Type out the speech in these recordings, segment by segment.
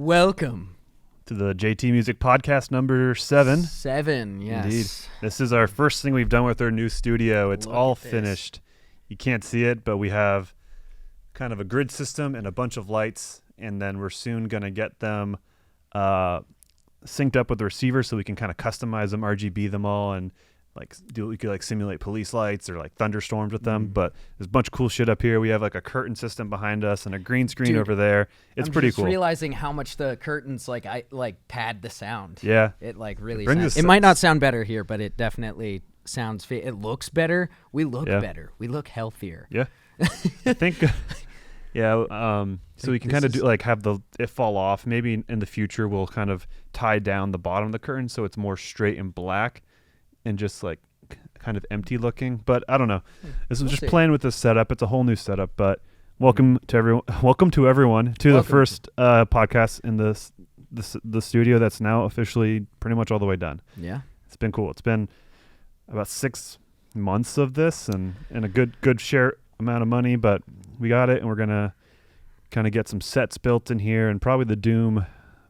Welcome to the JT Music Podcast number 7. 7, yes. Indeed. This is our first thing we've done with our new studio. It's all finished. You can't see it, but we have kind of a grid system and a bunch of lights, and then we're soon going to get them synced up with the receiver so we can kind of customize them, RGB them all, and we could simulate police lights or thunderstorms with them. But there's a bunch of cool shit up here. We have a curtain system behind us and a green screen over there. It's pretty cool. I'm just realizing how much the curtains pad the sound. Yeah, it really sounds. It might not sound better here, but it definitely sounds. It looks better. We look better. We look healthier. Yeah, I think. Yeah, so we can kind of do have it fall off. Maybe in the future we'll kind of tie down the bottom of the curtain so it's more straight and black. And just kind of empty looking, but I don't know. This was just playing with this setup. It's a whole new setup, but welcome to everyone to the first podcast in the studio that's now officially pretty much all the way done. Yeah, it's been cool. It's been about 6 months of this and a good share amount of money, but we got it, and we're gonna kind of get some sets built in here, and probably the Doom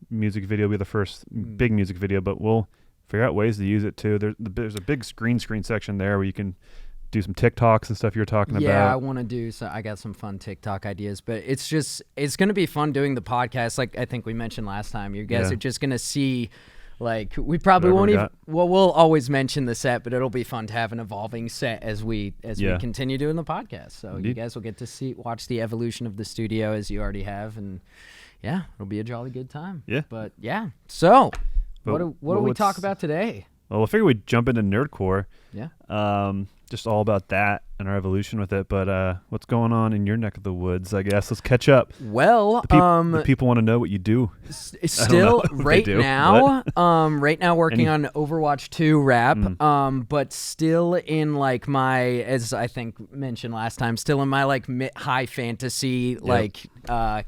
music video will be the first big music video, but we'll figure out ways to use it too. There's a big green screen section there where you can do some TikToks and stuff you were talking about. Yeah, I want to do so. I got some fun TikTok ideas, but it's going to be fun doing the podcast. Like I think we mentioned last time, you guys are just going to see, we probably won't even, we'll always mention the set, but it'll be fun to have an evolving set as we continue doing the podcast. So you guys will get to watch the evolution of the studio as you already have. And yeah, it'll be a jolly good time. Yeah. But yeah, so what do we talk about today? Well, I figured we'd jump into Nerdcore. Yeah. Just all about that and our evolution with it. But what's going on in your neck of the woods, I guess? Let's catch up. Well, the people want to know what you do. Still right now working on Overwatch 2 rap, but still in my, as I think mentioned last time, still in my high fantasy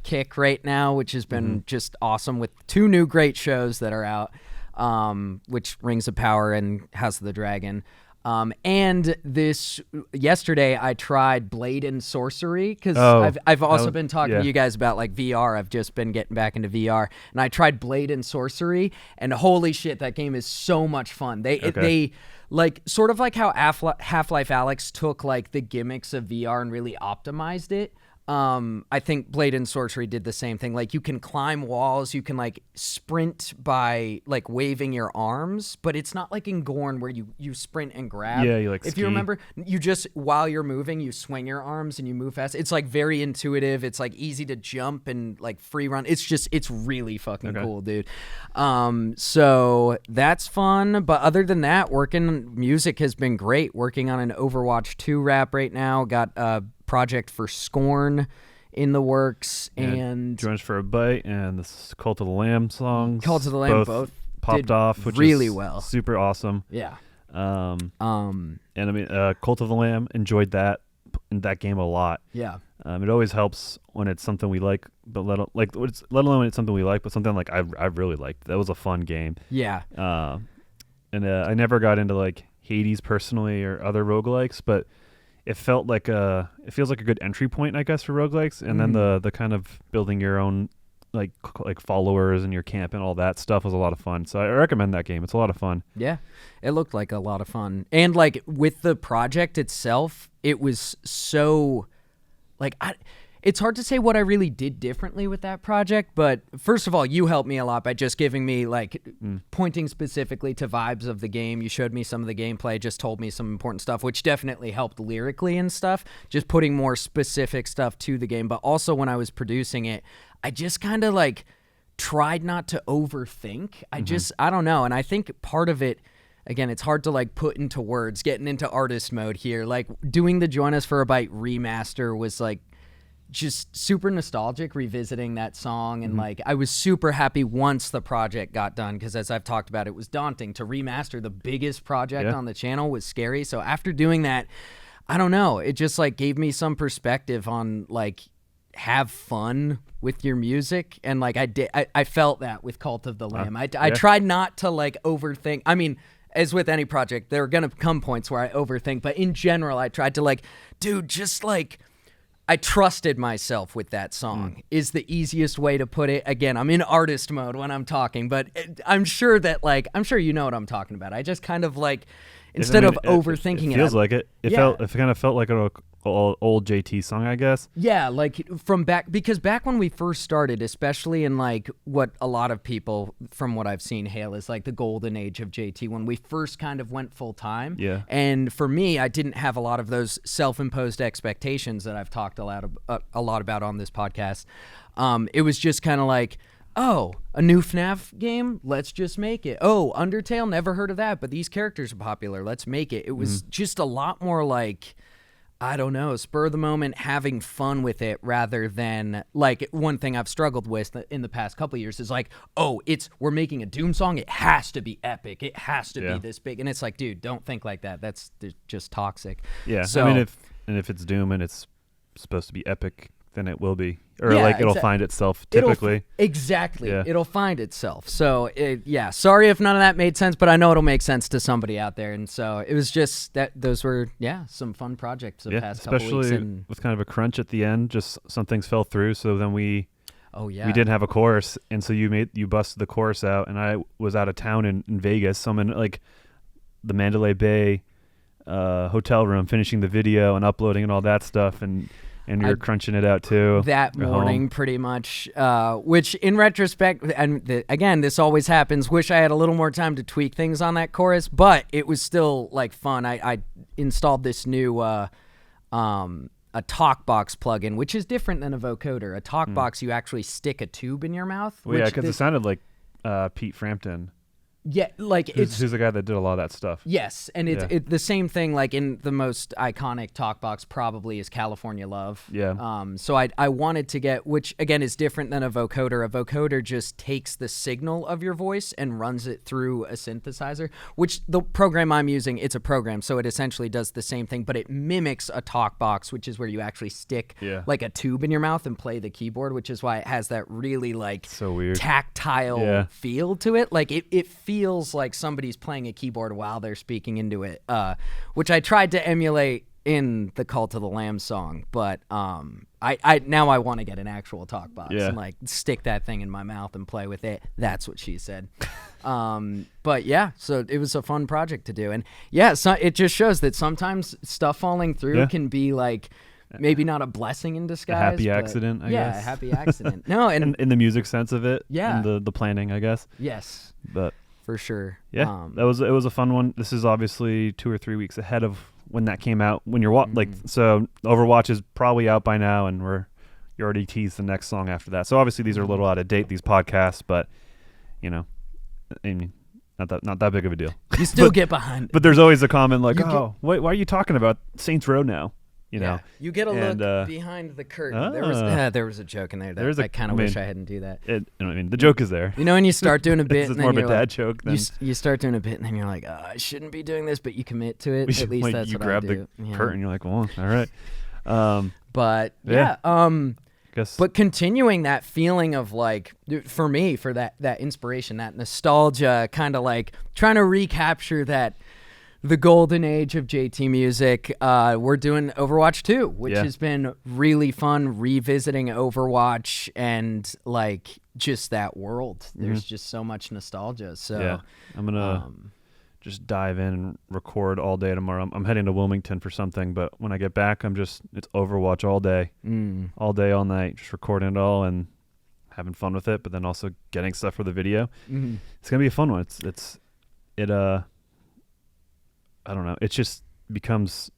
kick right now, which has been just awesome with 2 new great shows that are out, which Rings of Power and House of the Dragon. And yesterday I tried Blade and Sorcery because I've also been talking to you guys about VR. I've just been getting back into VR, and I tried Blade and Sorcery, and holy shit, that game is so much fun. They sort of like how Half-Life Alyx took the gimmicks of VR and really optimized it. I think Blade and Sorcery did the same thing. You can climb walls, you can sprint by waving your arms, but it's not like in Gorn where you sprint and grab. Yeah, you if you remember, you just while you're moving, you swing your arms and you move fast. It's very intuitive. It's easy to jump and free run. It's really fucking cool, dude. So that's fun. But other than that, music has been great. Working on an Overwatch 2 rap right now. Got project for Scorn in the works, and Joins for a Bite and the Cult of the Lamb songs. Cult of the Lamb both popped off, which really is well. Super awesome. Yeah. And I mean, Cult of the Lamb, enjoyed that game a lot. Yeah. It always helps when it's something we like, but let alone when it's something we like, but something I really liked. That was a fun game. Yeah. And I never got into Hades personally or other roguelikes, but it feels like a good entry point, I guess, for roguelikes, and then the kind of building your own followers and your camp and all that stuff was a lot of fun. So I recommend that game. It's a lot of fun. Yeah, it looked like a lot of fun, and with the project itself, it was so it's hard to say what I really did differently with that project, but first of all, you helped me a lot by just giving me pointing specifically to vibes of the game. You showed me some of the gameplay, just told me some important stuff, which definitely helped lyrically and stuff, just putting more specific stuff to the game. But also when I was producing it, I just kind of tried not to overthink. I don't know. And I think part of it, again, it's hard to put into words, getting into artist mode here. Doing the Join Us for a Bite remaster was just super nostalgic, revisiting that song, and I was super happy once the project got done, because as I've talked about, it was daunting to remaster the biggest project on the channel. Was scary. So after doing that, I don't know, it just gave me some perspective on have fun with your music, and I felt that with Cult of the Lamb. I tried not to overthink. I mean, as with any project, there are gonna come points where I overthink, but in general, I tried to dude, just I trusted myself with that song is the easiest way to put it. Again, I'm in artist mode when I'm talking, but I'm sure that I'm sure you know what I'm talking about. I just kind of instead of overthinking it feels like it. It kind of felt like an old JT song, I guess. Yeah, because back when we first started, especially in what a lot of people from what I've seen hail is the golden age of JT when we first kind of went full time. Yeah. And for me, I didn't have a lot of those self-imposed expectations that I've talked a lot about on this podcast. It was just kind of oh, a new FNAF game? Let's just make it. Oh, Undertale? Never heard of that, but these characters are popular. Let's make it. It was just a lot more I don't know, spur of the moment, having fun with it rather than one thing I've struggled with in the past couple of years is we're making a Doom song. It has to be epic. It has to be this big. And it's dude, don't think like that. That's just toxic. Yeah. So, I mean, if it's Doom and it's supposed to be epic, then it will be. Or it'll find itself typically. Exactly. Yeah. It'll find itself. So sorry if none of that made sense, but I know it'll make sense to somebody out there. And so it was just that those were some fun projects the past couple weeks. Especially with kind of a crunch at the end, just some things fell through. So then we didn't have a chorus, and so you busted the chorus out, and I was out of town in Vegas. So I'm in the Mandalay Bay hotel room finishing the video and uploading and all that stuff, and you're crunching it out too. That morning, pretty much, which in retrospect, and again, this always happens, wish I had a little more time to tweak things on that chorus, but it was still fun. I installed this new a TalkBox plugin, which is different than a vocoder. A TalkBox, you actually stick a tube in your mouth. Well, yeah, because it sounded like Pete Frampton. Yeah, who's the guy that did a lot of that stuff. Yes, and it's the same thing. In the most iconic TalkBox probably is California Love. Yeah. So I wanted to get, which again is different than a vocoder. A vocoder just takes the signal of your voice and runs it through a synthesizer. Which the program I'm using, it's a program, so it essentially does the same thing, but it mimics a TalkBox, which is where you actually stick a tube in your mouth and play the keyboard, which is why it has that really so weird tactile feel to it. It feels like somebody's playing a keyboard while they're speaking into it, which I tried to emulate in the Cult of the Lamb song, but I now I want to get an actual TalkBox and stick that thing in my mouth and play with it. That's what she said. But so it was a fun project to do, and so it just shows that sometimes stuff falling through can be maybe not a blessing in disguise. A happy accident, I guess. Yeah, a happy accident. No, and in the music sense of it. Yeah. And the planning, I guess. Yes. But for sure. Yeah. It was a fun one. This is obviously 2 or 3 weeks ahead of when that came out. When you're so Overwatch is probably out by now, and you already teased the next song after that. So obviously these are a little out of date, these podcasts, but I mean, not that big of a deal. You still get behind. But there's always a comment why are you talking about Saints Row now? You get a look behind the curtain. There was a joke in there that I kind of wish I hadn't do that. The joke is there. When you start doing a bit, it's more of a dad joke. You start doing a bit, and then you're like, I shouldn't be doing this, but you commit to it. At least that's you what I do. You grab the curtain, you're like, well, all right. But but continuing that feeling of for me, for that inspiration, that nostalgia, kind of trying to recapture that. The golden age of JT music. We're doing Overwatch 2, which has been really fun, revisiting Overwatch and just that world. There's just so much nostalgia. So I'm gonna just dive in and record all day tomorrow. I'm heading to Wilmington for something, but when I get back, it's Overwatch all day, all night, just recording it all and having fun with it. But then also getting stuff for the video. It's gonna be a fun one. I don't know. It just becomes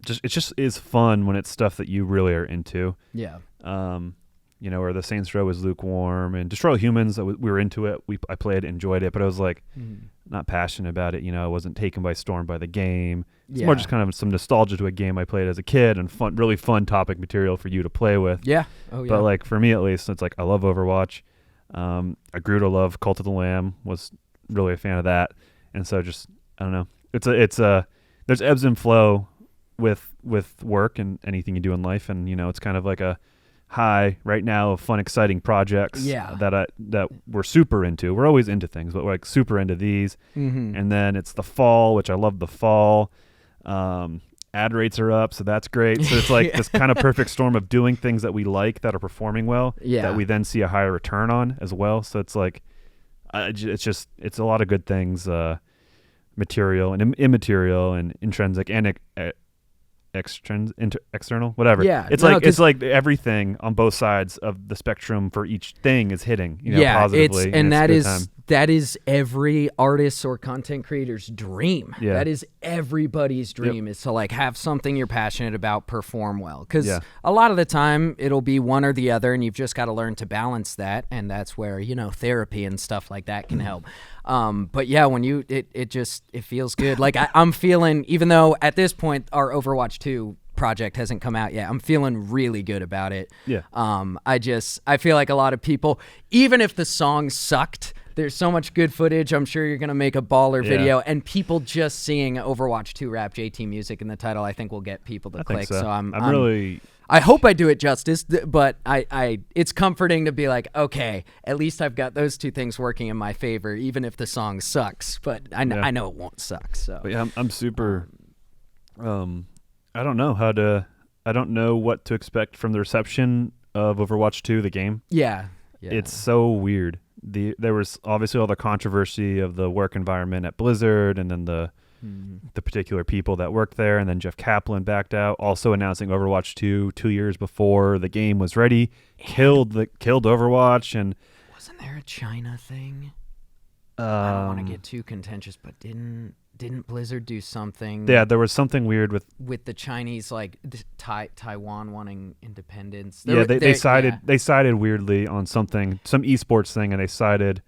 it just is fun when it's stuff that you really are into. Yeah. Where the Saints Row was lukewarm and Destroy All Humans, we were into it. I played, enjoyed it, but I was not passionate about it. I wasn't taken by storm by the game. It's more just kind of some nostalgia to a game I played as a kid and really fun topic material for you to play with. Yeah. Oh yeah. But for me at least, it's I love Overwatch. I grew to love Cult of the Lamb. Was really a fan of that, and so just I don't know. There's ebbs and flow with work and anything you do in life, and it's kind of like a high right now of fun, exciting projects that we're super into. We're always into things, but we're super into these. And then it's the fall, which I love the fall. ad rates are up, so that's great. So it's like this kind of perfect storm of doing things that we like that are performing well, that we then see a higher return on as well. So it's like, it's a lot of good things, material and immaterial and intrinsic and external, whatever. Yeah, it's like everything on both sides of the spectrum for each thing is hitting, positively. That is every artist or content creator's dream. Yeah. That is everybody's dream, is to like have something you're passionate about perform well. Because a lot of the time it'll be one or the other, and you've just got to learn to balance that. And that's where, therapy and stuff like that can help. But yeah, when it feels good. Like I'm feeling, even though at this point our Overwatch 2 project hasn't come out yet, I'm feeling really good about it. Yeah. I feel like a lot of people, even if the song sucked, there's so much good footage. I'm sure you're going to make a baller video, and people just seeing Overwatch 2 rap JT music in the title, I think will get people to click. So I hope I do it justice, but it's comforting to be like, okay, at least I've got those two things working in my favor, even if the song sucks. But I know it won't suck. So but yeah, I'm super. I don't know what to expect from the reception of Overwatch 2, the game. Yeah. It's so weird. There was obviously all the controversy of the work environment at Blizzard, and then the particular people that worked there, and then Jeff Kaplan backed out, also announcing Overwatch 2 2 years before the game was ready, killed Overwatch. And wasn't there a China thing? I don't want to get too contentious, but didn't Blizzard do something? Yeah, there was something weird with the Chinese, like Taiwan wanting independence. They sided weirdly on some esports thing, and they sided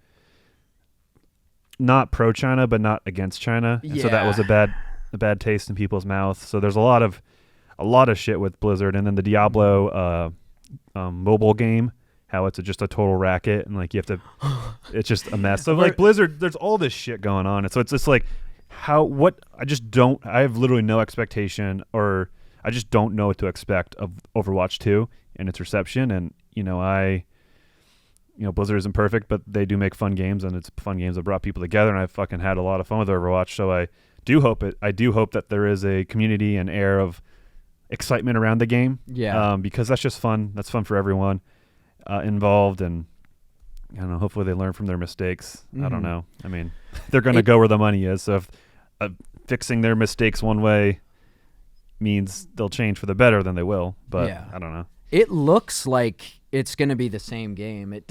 not pro China but not against China. And so that was a bad taste in people's mouths. So there's a lot of shit with Blizzard, and then the Diablo mobile game, how it's just a total racket, and like you have to, it's just a mess. So like Blizzard, there's all this shit going on, and so it's just like I have literally no expectation, or I just don't know what to expect of Overwatch 2 and its reception. And Blizzard isn't perfect, but they do make fun games, and it's fun games that brought people together, and I fucking had a lot of fun with Overwatch. So I do hope that there is a community and air of excitement around the game. Yeah. Because that's just fun. That's fun for everyone involved, and I don't know, hopefully they learn from their mistakes. I don't know. I mean, they're going to go where the money is. So if fixing their mistakes one way means they'll change for the better, then they will. But I don't know. It looks like it's going to be the same game.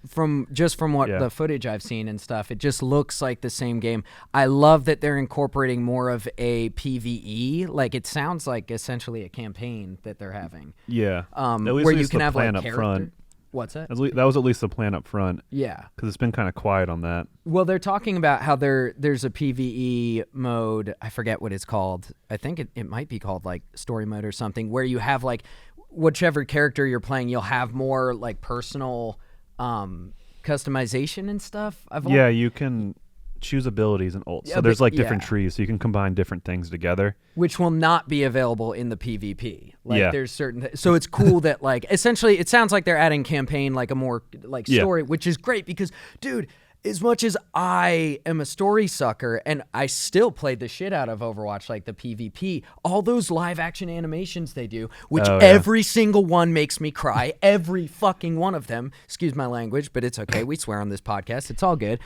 From what the footage I've seen and stuff, it just looks like the same game. I love that they're incorporating more of a PvE. Like it sounds like essentially a campaign that they're having. Yeah. Where you can have like up front. What's that? That was at least the plan up front. Yeah. Because it's been kind of quiet on that. Well, they're talking about how there's a PvE mode. I forget what it's called. I think it might be called like story mode or something, where you have like whichever character you're playing, you'll have more like personal customization and stuff. You can choose abilities and ults. So there's like different trees, so you can combine different things together, which will not be available in the PvP. There's certain so it's cool that like essentially it sounds like they're adding campaign, like a more like story, which is great because dude, as much as I am a story sucker and I still played the shit out of Overwatch, like the PvP, all those live action animations they do, which every single one makes me cry, every fucking one of them, excuse my language, but it's okay, we swear on this podcast, it's all good.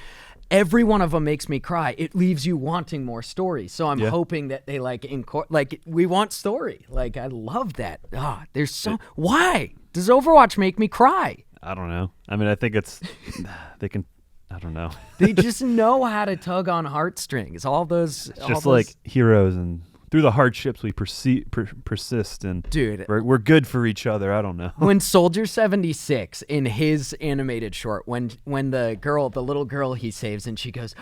Every one of them makes me cry. It leaves you wanting more story. So I'm hoping that they we want story. Like I love that. Why does Overwatch make me cry? I don't know. I mean, I think they can. I don't know. They just know how to tug on heartstrings. Like heroes, and through the hardships we persist, and dude, we're good for each other. I don't know. When Soldier 76 in his animated short, when the little girl he saves, and she goes,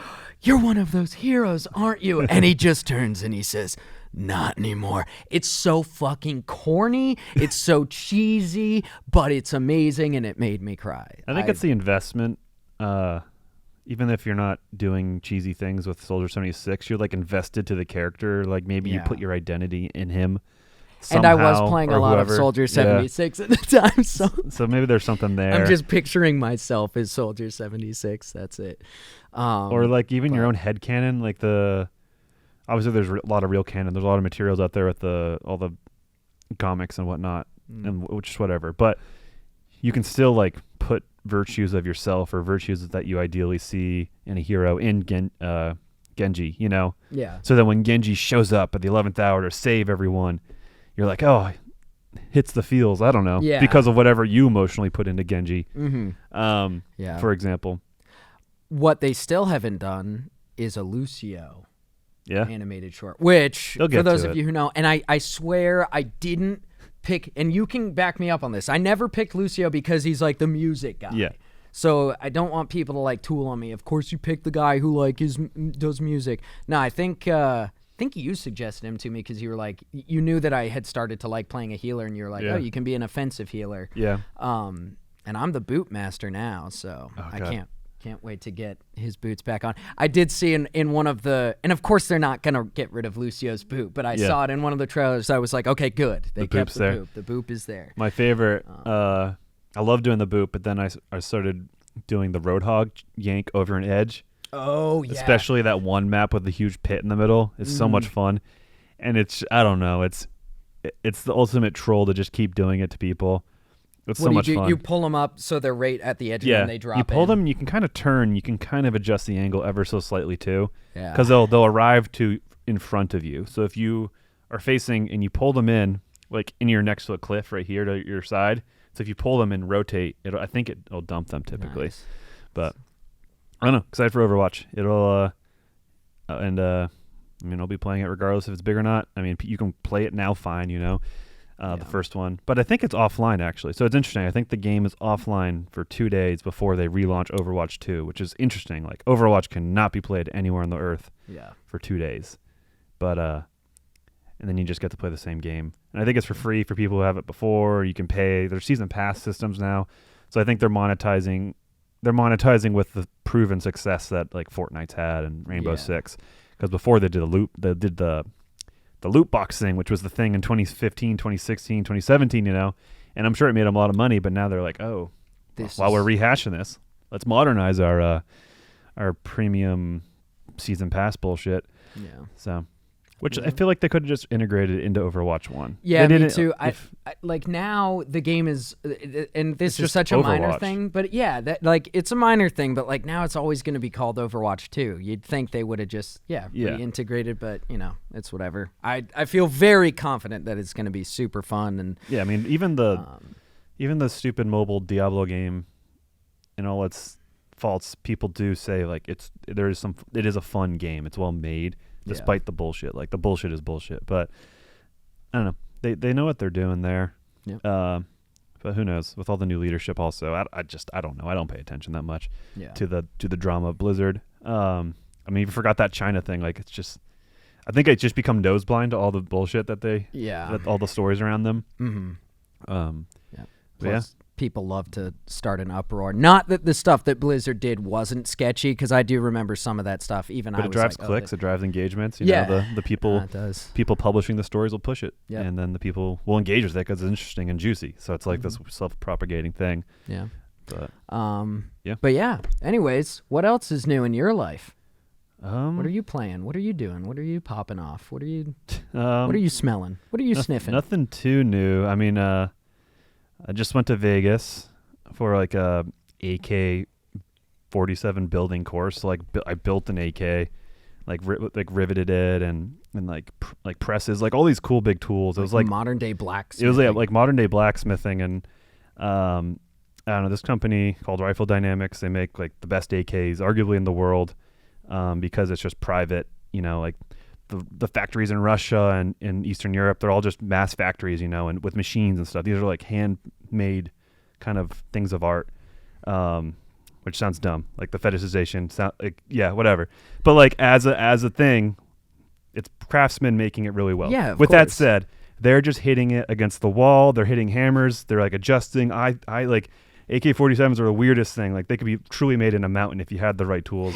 "You're one of those heroes, aren't you?" And he just turns and he says, "Not anymore." It's so fucking corny. It's so cheesy, but it's amazing, and it made me cry. I think it's the investment. Even if you're not doing cheesy things with Soldier 76, you're like invested to the character. Like maybe you put your identity in him somehow. And I was playing a lot of Soldier 76 at the time. So maybe there's something there. I'm just picturing myself as Soldier 76. That's it. Or like even your own headcanon, like obviously there's a lot of real canon. There's a lot of materials out there with all the comics and whatnot, and which is whatever. But you can still like put virtues of yourself or virtues that you ideally see in a hero in Genji, you know? Yeah. So that when Genji shows up at the 11th hour to save everyone, you're like, oh, hits the feels. I don't know. Yeah. Because of whatever you emotionally put into Genji. Yeah. For example. What they still haven't done is a Lucio animated short, which, They'll for get those to of it. you who know, and I swear I didn't pick, and you can back me up on this, I never picked Lucio because he's like the music guy. Yeah. So I don't want people to like tool on me. Of course you picked the guy who like does music. No, I think you suggested him to me because you were like, you knew that I had started to like playing a healer, and you were like, oh, you can be an offensive healer. Yeah. And I'm the boot master now, so I God. can't wait to get his boots back on. I did see in one of the, and of course they're not going to get rid of Lucio's boot, but I saw it in one of the trailers. I was like, okay, good. They kept the boop. The boop is there. My favorite, I love doing the boop, but then I started doing the Roadhog yank over an edge. Oh, yeah. Especially that one map with the huge pit in the middle. It's so much fun. And it's, I don't know, it's the ultimate troll to just keep doing it to people. It's so much fun. You pull them up so they're right at the edge and then they drop in. You pull them, you can kind of turn, you can kind of adjust the angle ever so slightly too. Yeah. Because they'll arrive in front of you. So if you are facing and you pull them in, like in your next to a cliff right here to your side, so if you pull them and rotate, I think it'll dump them typically. Nice. But I don't know, excited for Overwatch. It'll, I mean, I'll be playing it regardless if it's big or not. I mean, you can play it now fine, you know. The first one, but I think it's offline actually, so it's interesting. I think the game is offline for 2 days before they relaunch Overwatch 2, which is interesting. Like Overwatch cannot be played anywhere on the earth for 2 days, but and then you just get to play the same game. And I think it's for free for people who have it before. You can pay. There's season pass systems now, so I think they're monetizing. They're monetizing with the proven success that like Fortnite's had and Rainbow Six, because before they did the loot box thing, which was the thing in 2015, 2016, 2017, you know, and I'm sure it made them a lot of money, but now they're like, oh, while we're rehashing this, let's modernize our premium season pass bullshit. Yeah. So, which I feel like they could have just integrated into Overwatch 1. Yeah, me too. I like now the game is, and this is such a minor thing, but yeah, that like it's a minor thing, but like now it's always going to be called Overwatch 2. You'd think they would have just reintegrated, but you know, it's whatever. I feel very confident that it's going to be super fun, and I mean even the stupid mobile Diablo game and all its faults, people do say like it is a fun game. It's well made. Despite the bullshit, like the bullshit is bullshit, but I don't know. They know what they're doing there. Yeah. But who knows? With all the new leadership, also, I don't know. I don't pay attention that much to the drama of Blizzard. I mean, you forgot that China thing. Like it's just, I think it's just become nose blind to all the bullshit that all the stories around them. Mm-hmm. Plus, people love to start an uproar. Not that the stuff that Blizzard did wasn't sketchy, because I do remember some of that stuff. Even but I it was drives like, clicks, it drives engagements. You know, the people, people publishing the stories will push it, and then the people will engage with it because it's interesting and juicy. So it's like this self-propagating thing. Yeah. But But yeah. Anyways, what else is new in your life? What are you playing? What are you doing? What are you popping off? What are you? What are you smelling? What are you sniffing? Nothing too new. I mean, I just went to Vegas for like a AK-47 building course. So like I built an AK, like riveted it and like presses, like all these cool big tools. It was like modern day blacksmithing. It was like modern day blacksmithing, and I don't know, this company called Rifle Dynamics. They make like the best AKs arguably in the world, because it's just private. You know, like the factories in Russia and in Eastern Europe, they're all just mass factories, you know, and with machines and stuff. These are like handmade kind of things of art, which sounds dumb, like the fetishization. Whatever. But like as a thing, it's craftsmen making it really well. Yeah. With that said, they're just hitting it against the wall. They're hitting hammers. They're like adjusting. I like AK-47s are the weirdest thing. Like they could be truly made in a mountain if you had the right tools.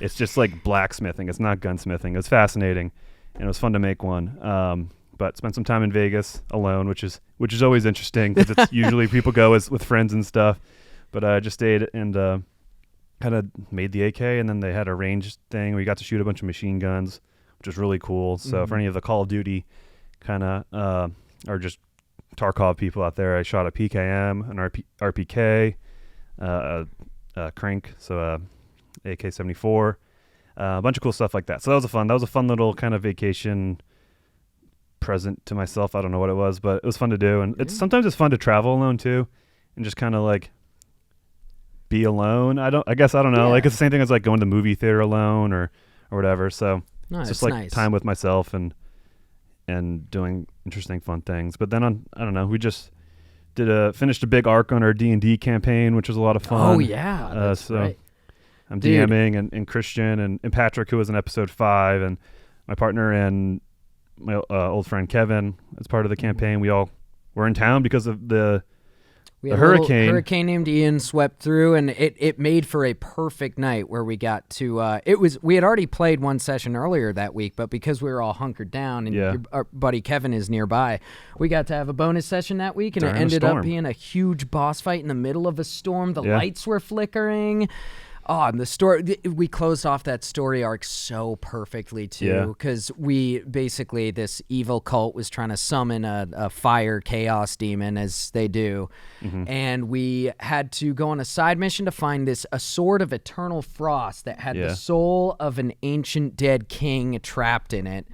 It's just like blacksmithing. It's not gunsmithing. It's fascinating, and it was fun to make one. But spent some time in Vegas alone, which is always interesting because it's usually people go with friends and stuff. But I just stayed and kind of made the AK, and then they had a range thing. We got to shoot a bunch of machine guns, which is really cool. So for any of the Call of Duty kind of or just Tarkov people out there, I shot a PKM, an RPK, crank, so AK-74, a bunch of cool stuff like that. So that was a fun little kind of vacation present to myself. I don't know what it was, but it was fun to do. And sometimes it's fun to travel alone too, and just kind of like be alone. I don't know. Like it's the same thing as like going to the movie theater alone or whatever. So it's just like time with myself and doing interesting fun things. But then I don't know, we just finished a big arc on our D&D campaign, which was a lot of fun. Oh yeah. That's right. I'm DMing and Christian and Patrick, who was in episode 5, and my partner and my old friend Kevin as part of the campaign. We all were in town because of the hurricane. Hurricane named Ian swept through, and it made for a perfect night where we got to. We had already played one session earlier that week, but because we were all hunkered down and our buddy Kevin is nearby, we got to have a bonus session that week, and During it ended up being a huge boss fight in the middle of a storm. The lights were flickering. Oh, and the story, we closed off that story arc so perfectly, too, because this evil cult was trying to summon a fire chaos demon, as they do, and we had to go on a side mission to find a sword of eternal frost that had the soul of an ancient dead king trapped in it,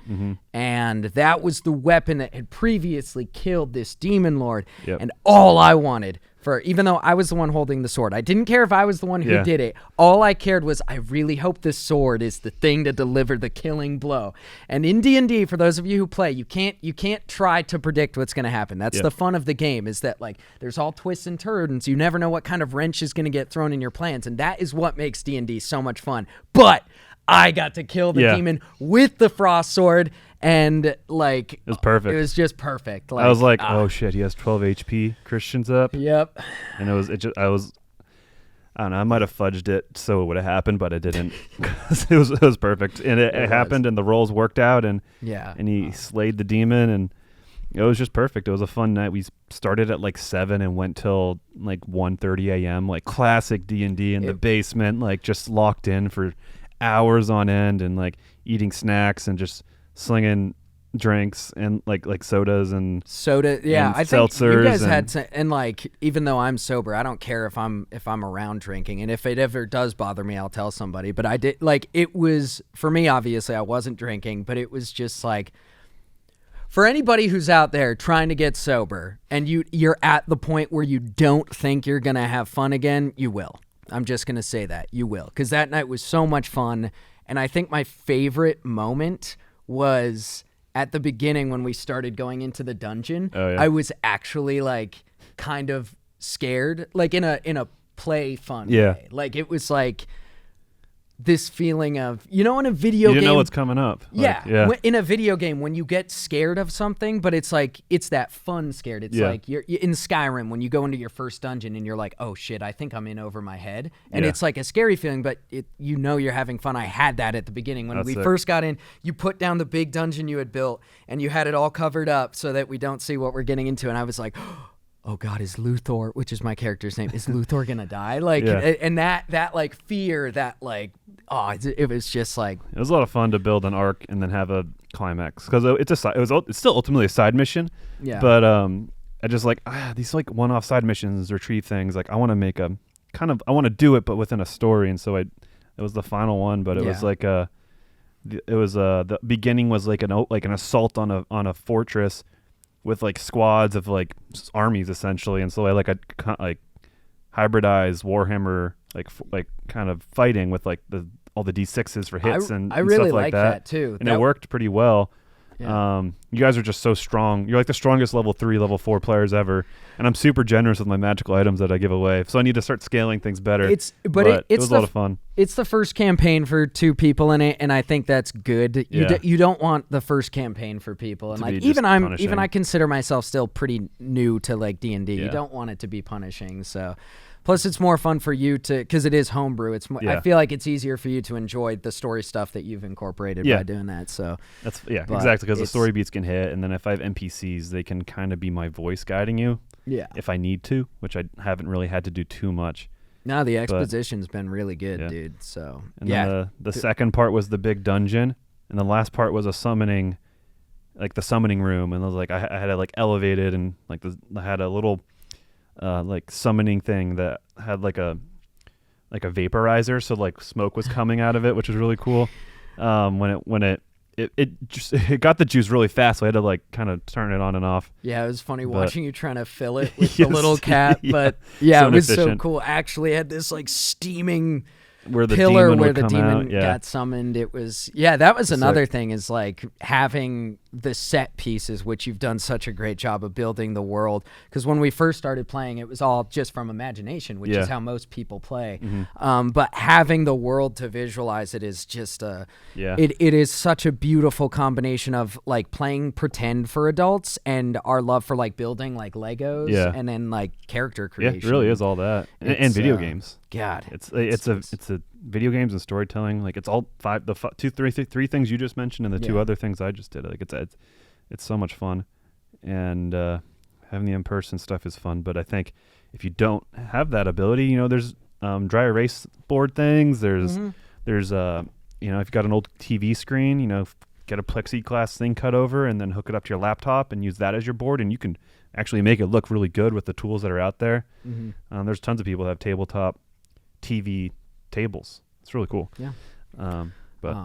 and that was the weapon that had previously killed this demon lord, and all I wanted... even though I was the one holding the sword, I didn't care if I was the one who did it. All I cared was I really hope this sword is the thing to deliver the killing blow. And in D&D, for those of you who play, you can't try to predict what's going to happen. That's the fun of the game, is that like there's all twists and turns. You never know what kind of wrench is going to get thrown in your plans, and that is what makes D&D so much fun. But I got to kill the demon with the frost sword. And like it was perfect. It was just perfect. I was like, oh shit, he has 12 HP. Christian's up. Yep. And I don't know, I might have fudged it so it would have happened, but it didn't. it was perfect, and it happened, and the rolls worked out, and he slayed the demon, and it was just perfect. It was a fun night. We started at like 7 and went till like 1:30 a.m. Like classic D&D in the basement, like just locked in for hours on end, and like eating snacks and just slinging drinks and like sodas and I think seltzers. You guys had to, and like even though I'm sober, I don't care if I'm around drinking, and if it ever does bother me, I'll tell somebody. But I did, like, it was for me, obviously I wasn't drinking, but it was just like, for anybody who's out there trying to get sober and you're at the point where you don't think you're gonna have fun again, you will. I'm just gonna say that you will, because that night was so much fun. And I think my favorite moment was at the beginning when we started going into the dungeon. I was actually like kind of scared, like in a play fun way. Like it was like this feeling of, in a video game, you know what's coming up. In a video game, when you get scared of something, but it's like, it's that fun scared. It's like you're in Skyrim when you go into your first dungeon and you're like, oh shit, I think I'm in over my head. And it's like a scary feeling, but you're having fun. I had that at the beginning when we first got in. You put down the big dungeon you had built and you had it all covered up so that we don't see what we're getting into. And I was like, oh God, is Luthor, which is my character's name, is Luthor gonna die? Like, and that like fear, that like, it was just like, it was a lot of fun to build an arc and then have a climax, because it's still ultimately a side mission. But I just like these like one-off side missions, retrieve things. Like I want to make I want to do it, but within a story. And so it was the final one, but it was like the beginning was like an assault on a fortress with like squads of like armies essentially, and so I hybridized Warhammer like kind of fighting with like all the D6s for hits and really stuff like that too, and it worked pretty well. You guys are just so strong. You're like the strongest level 3, level 4 players ever, and I'm super generous with my magical items that I give away. So I need to start scaling things better. It was a lot of fun. It's the first campaign for 2 people in it, and I think that's good. You don't want the first campaign for people, and like even I consider myself still pretty new to like D&D. You don't want it to be punishing. So. Plus, it's more fun for you because it is homebrew. I feel like it's easier for you to enjoy the story stuff that you've incorporated by doing that. So that's exactly, because the story beats can hit, and then if I have NPCs, they can kind of be my voice guiding you. If I need to, which I haven't really had to do too much. No, the exposition's been really good, dude. So and then the second part was the big dungeon. and the last part was a summoning, like the summoning room, and I was like, I had it like elevated, and like I had a little like summoning thing that had like a vaporizer, so like smoke was coming out of it, which was really cool. It got the juice really fast, so I had to like kind of turn it on and off. Yeah, it was funny watching you trying to fill it with the little cap, but so it was inefficient. so cool. Actually had this like steaming Where the pillar demon where would the come demon out. Yeah. got summoned. It was that was another Sick. thing, is like having the set pieces, which you've done such a great job of building the world, because when we first started playing, it was all just from imagination, which is how most people play. But having the world to visualize it is just it is such a beautiful combination of like playing pretend for adults and our love for like building like Legos and then like character creation. Yeah, it really is all that, and video games. God, it's a video games and storytelling. Like it's all three things you just mentioned, and the two other things I just did. Like it's so much fun, and having the in-person stuff is fun. But I think if you don't have that ability, there's dry erase board things. There's if you've got an old TV screen, get a plexiglass thing cut over and then hook it up to your laptop and use that as your board, and you can actually make it look really good with the tools that are out there. There's tons of people that have tabletop TV tables. It's really cool. Yeah. But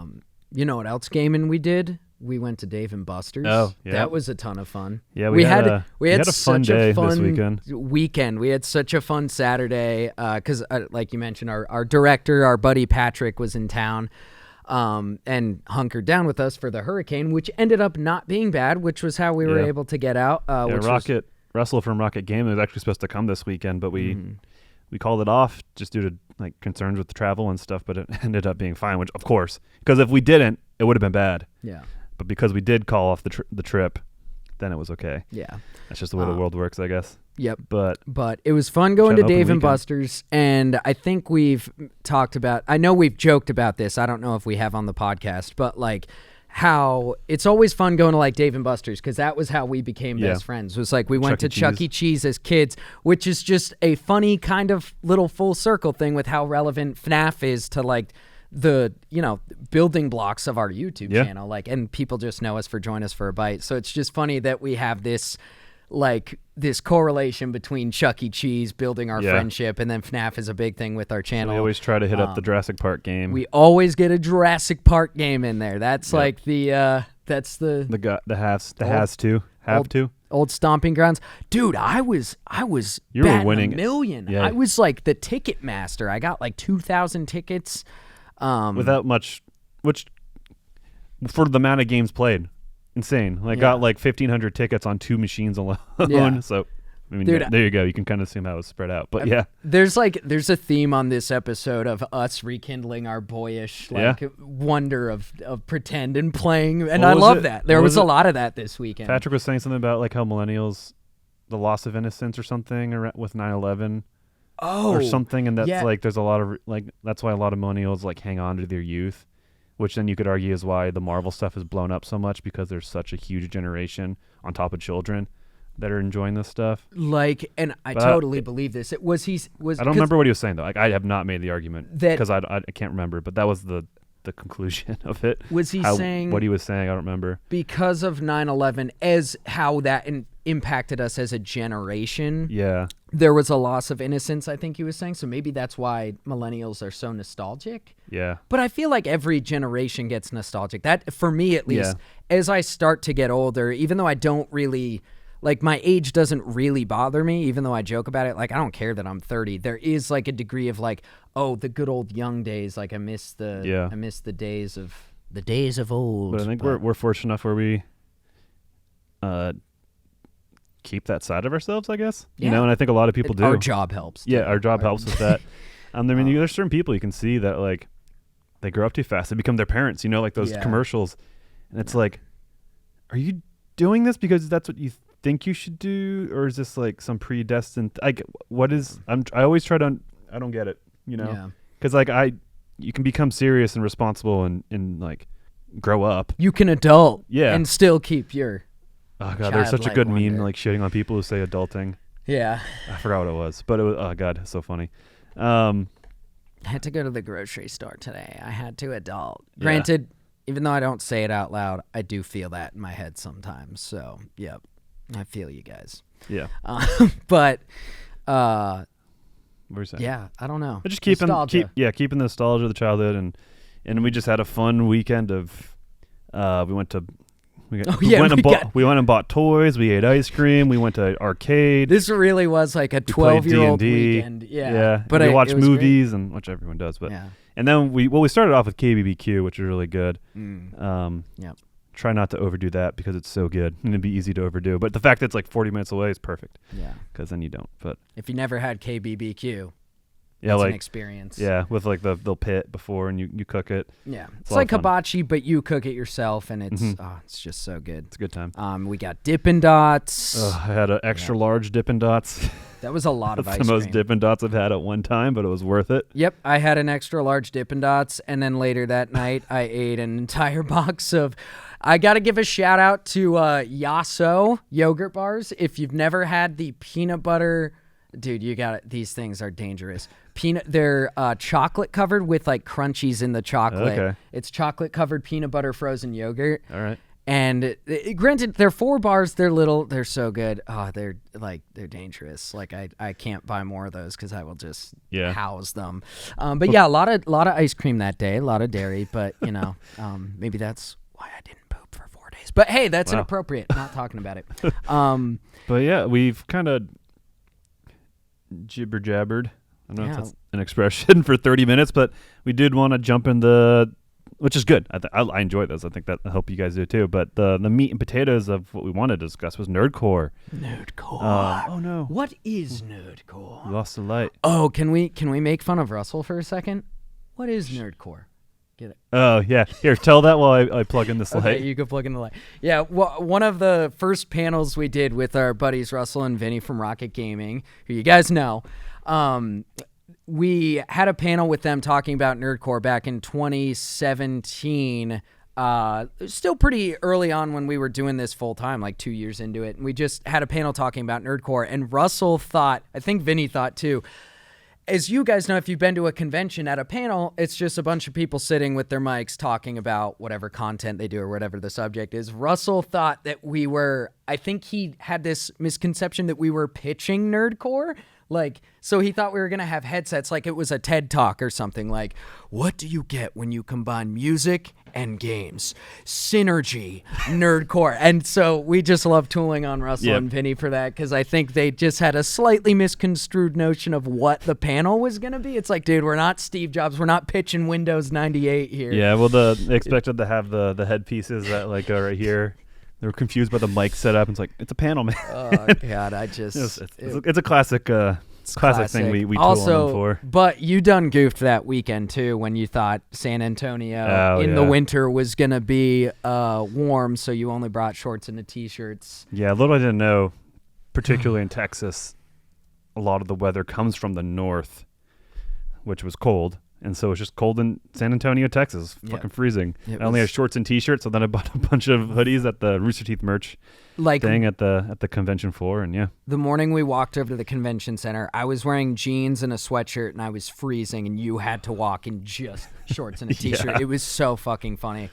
you know what else gaming we did? We went to Dave and Buster's. Oh, yeah. That was a ton of fun. Yeah, we had a fun such day a fun this weekend. We had such a fun Saturday because, like you mentioned, our director, our buddy Patrick, was in town and hunkered down with us for the hurricane, which ended up not being bad, which was how we were able to get out. Russell from Rocket Gaming was actually supposed to come this weekend, but we called it off just due to like concerns with the travel and stuff, but it ended up being fine, which of course, because if we didn't, it would have been bad. Yeah. But because we did call off the trip, then it was okay. Yeah. That's just the way the world works, I guess. Yep. But it was fun going to Dave and Buster's, and I think we've talked about, I know we've joked about this, I don't know if we have on the podcast, but like how it's always fun going to like Dave and Buster's, because that was how we became best friends. It was like we went to Chuck E. Cheese as kids, which is just a funny kind of little full circle thing with how relevant FNAF is to like the building blocks of our YouTube channel, like, and people just know us for Join Us for a Bite. So it's just funny that we have this correlation between Chuck E. Cheese building our friendship, and then FNAF is a big thing with our channel. So we always try to hit up the Jurassic Park game. We always get a Jurassic Park game in there. That's like the old stomping grounds. Dude, I was you were winning a million. Yeah. I was like the ticket master. I got like 2,000 tickets. Without much, which for the amount of games played, insane. Like got like 1,500 tickets on 2 machines alone. Yeah. So I mean, dude, there you go. You can kind of assume how it was spread out. But there's a theme on this episode of us rekindling our boyish wonder of pretend and playing, and I love that. There was a lot of that this weekend. Patrick was saying something about like how millennials, the loss of innocence or something with 9/11. Or something, and that's like there's a lot of like that's why a lot of millennials like hang on to their youth, which then you could argue is why the Marvel stuff is blown up so much, because there's such a huge generation on top of children that are enjoying this stuff. Like, and I totally believe this. I don't remember what he was saying though. Like I have not made the argument because I can't remember, but that was the conclusion of it. Was he saying what he was saying? I don't remember. Because of 9/11, as how that impacted us as a generation. Yeah. There was a loss of innocence, I think he was saying. So maybe that's why millennials are so nostalgic. Yeah. But I feel like every generation gets nostalgic. That, for me at least, as I start to get older, even though I don't really, like, my age doesn't really bother me, even though I joke about it. Like, I don't care that I'm 30. There is like a degree of like, oh, the good old young days. Like I miss the days of old. But I think we're fortunate enough where we keep that side of ourselves, I guess. You know, and I think a lot of people do. Our job helps. Yeah, our job helps with that. I mean, there's certain people you can see that like they grow up too fast. They become their parents. Like those commercials, and it's like, are you doing this because that's what you think you should do, or is this like some predestined? Like, what is? I always try to. I don't get it. Because like you can become serious and responsible and like grow up. You can adult. And still keep your. Oh god, there's such a good meme like shitting on people who say adulting. Yeah. I forgot what it was, but it was, oh god, it's so funny. I had to go to the grocery store today. I had to adult. Granted, even though I don't say it out loud, I do feel that in my head sometimes. So, yep, I feel you guys. Yeah. But, what were you saying? yeah, I don't know. Just keeping the nostalgia of the childhood, and we just had a fun weekend of. We went and bought toys. We ate ice cream. We went to arcade. This really was like a 12-year-old weekend. Yeah. But we watched movies, and which everyone does. But and then we started off with KBBQ, which was really good. Try not to overdo that because it's so good and it'd be easy to overdo. But the fact that it's like 40 minutes away is perfect. Yeah. Because then you don't. But if you never had KBBQ, it's an experience. Yeah, with like the pit before and you cook it. Yeah. It's like hibachi, but you cook it yourself, and it's it's just so good. It's a good time. We got Dippin' Dots. I had an extra large Dippin' Dots. That was a lot of ice cream. That's the most Dippin' Dots I've had at one time, but it was worth it. Yep, I had an extra large Dippin' Dots, and then later that night I ate an entire box of... I got to give a shout out to Yasso yogurt bars. If you've never had the peanut butter... Dude, you got it. These things are dangerous. They're chocolate covered with like crunchies in the chocolate. Okay. It's chocolate covered peanut butter frozen yogurt. All right. And granted, they're 4 bars. They're little. They're so good. Oh, they're dangerous. Like I can't buy more of those because I will just house them. But yeah, a lot of ice cream that day. A lot of dairy. But maybe that's why I didn't poop for 4 days. But hey, that's inappropriate. Not talking about it. But yeah, we've kind of jibber jabbered. I don't know if that's an expression for 30 minutes, but we did want to jump in which is good. I enjoy those. I think that I hope you guys do too. But the meat and potatoes of what we wanted to discuss was Nerdcore. Nerdcore. Oh no. What is Nerdcore? We lost the light. Oh, can we make fun of Russell for a second? What is Nerdcore? Get it? Oh yeah. Here, tell that while I plug in this light. Okay, you can plug in the light. Yeah. One of the first panels we did with our buddies Russell and Vinny from Rocket Gaming, who you guys know. We had a panel with them talking about Nerdcore back in 2017. Still pretty early on when we were doing this full time, like 2 years into it. And we just had a panel talking about Nerdcore. And Russell thought, I think Vinny thought too, as you guys know, if you've been to a convention at a panel, it's just a bunch of people sitting with their mics talking about whatever content they do or whatever the subject is. Russell thought that I think he had this misconception that we were pitching Nerdcore. So he thought we were going to have headsets like it was a TED Talk or something like, what do you get when you combine music and games? Synergy, Nerdcore. And so we just love tooling on Russell and Vinny for that because I think they just had a slightly misconstrued notion of what the panel was going to be. It's like, dude, we're not Steve Jobs. We're not pitching Windows 98 here. Yeah, well, they expected to have the headpieces that go right here. They were confused by the mic setup. It's like, it's a panel, man. Oh, God, it's a classic classic thing we tool on them for. But you done goofed that weekend, too, when you thought San Antonio the winter was going to be warm, so you only brought shorts and the T-shirts. Yeah, little I didn't know, particularly in Texas, a lot of the weather comes from the north, which was cold. And so it's just cold in San Antonio, Texas. Fucking freezing. I only had shorts and T-shirts, so then I bought a bunch of hoodies at the Rooster Teeth merch thing at the convention floor, and the morning we walked over to the convention center, I was wearing jeans and a sweatshirt, and I was freezing, and you had to walk in just shorts and a T-shirt. It was so fucking funny.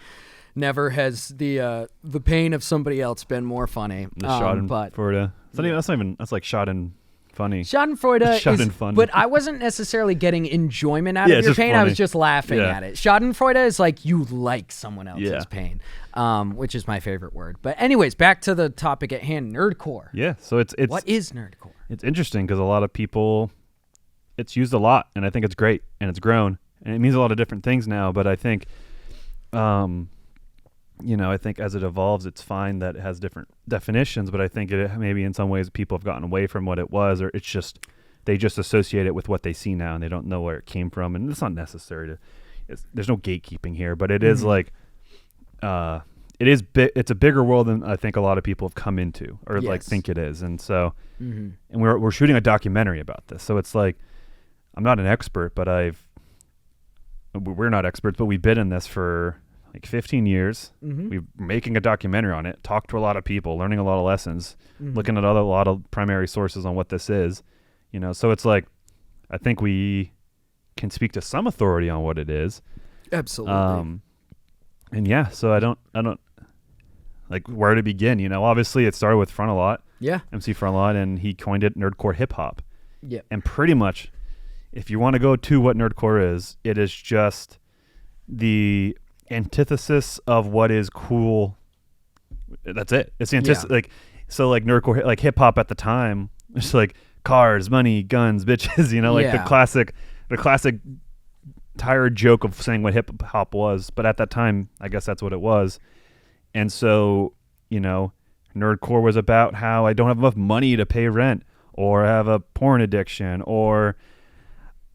Never has the pain of somebody else been more funny. Schadenfreude. That's like Schaden. Funny. Schadenfreude is funny. But I wasn't necessarily getting enjoyment out of your pain. Funny. I was just laughing at it. Schadenfreude is like you like someone else's pain, which is my favorite word. But anyways, back to the topic at hand, Nerdcore. Yeah, so it's what is Nerdcore? It's interesting because a lot of people, it's used a lot, and I think it's great, and it's grown, and it means a lot of different things now. But I think, I think as it evolves, it's fine that it has different definitions, but I think maybe in some ways people have gotten away from what it was, or they just associate it with what they see now and they don't know where it came from. And it's not necessary there's no gatekeeping here, but it is like, it's a bigger world than I think a lot of people have come into or think it is. And so, and we're shooting a documentary about this. So it's like, I'm not an expert, but we're not experts, but we've been in this for like 15 years. We're making a documentary on it, talked to a lot of people, learning a lot of lessons, looking at a lot of primary sources on what this is, so it's like, I think we can speak to some authority on what it is. Absolutely. And yeah, so I don't like where to begin. You know, obviously it started with Frontalot, MC Frontalot, and he coined it nerdcore hip hop. Yeah. And pretty much, if you want to go to what nerdcore is, it is just the antithesis of what is cool. That's it. It's the antithesis. Like, so like nerdcore, like hip hop at the time, it's like cars, money, guns, bitches. You know, like the classic tired joke of saying what hip hop was. But at that time, I guess that's what it was. And so, you know, nerdcore was about how I don't have enough money to pay rent, or have a porn addiction, or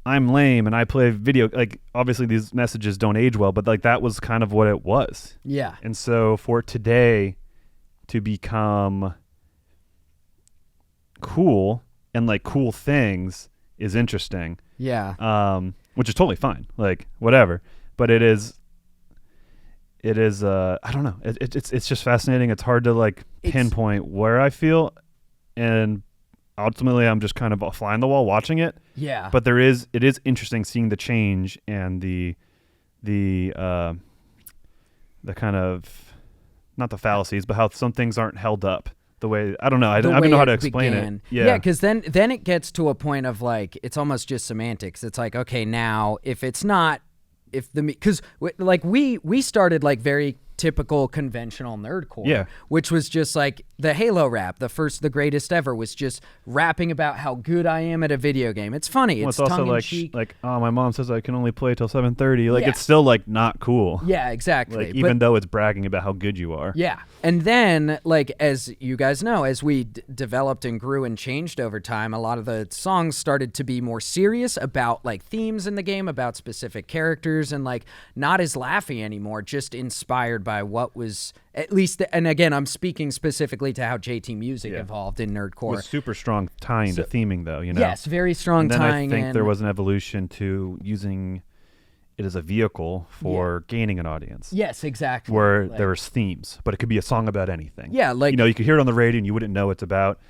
I'm lame and I play video. Like, obviously these messages don't age well, but like that was kind of what it was. Yeah. And so for today to become cool and like cool things is interesting. Yeah. Which is totally fine. Like, whatever. But it is I don't know. It's just fascinating. It's hard to like pinpoint where I feel, and ultimately I'm just kind of a fly on the wall watching it. Yeah. But it is interesting seeing the change and the kind of, not the fallacies, but how some things aren't held up the way, I don't know. I don't know how to explain it. Yeah. Because then it gets to a point of like, it's almost just semantics. It's like, okay, now if it's not, because like we started like very typical conventional nerdcore, which was just like the Halo rap, the greatest ever, was just rapping about how good I am at a video game. It's funny. Well, it's also tongue in cheek. like, oh, my mom says I can only play till 7:30. Like, it's still like not cool. Yeah, exactly. Like, even though it's bragging about how good you are. Yeah. And then, like, as you guys know, as we developed and grew and changed over time, a lot of the songs started to be more serious about like themes in the game, about specific characters, and like not as laughy anymore, just inspired by what was at least, and again, I'm speaking specifically to how JT Music evolved in Nerdcore. With super strong tying to theming, though, you know? Yes, very strong tying. And then I think there was an evolution to using it as a vehicle for gaining an audience. Yes, exactly. Where there was themes, but it could be a song about anything. Yeah, like, you know, you could hear it on the radio and you wouldn't know it's about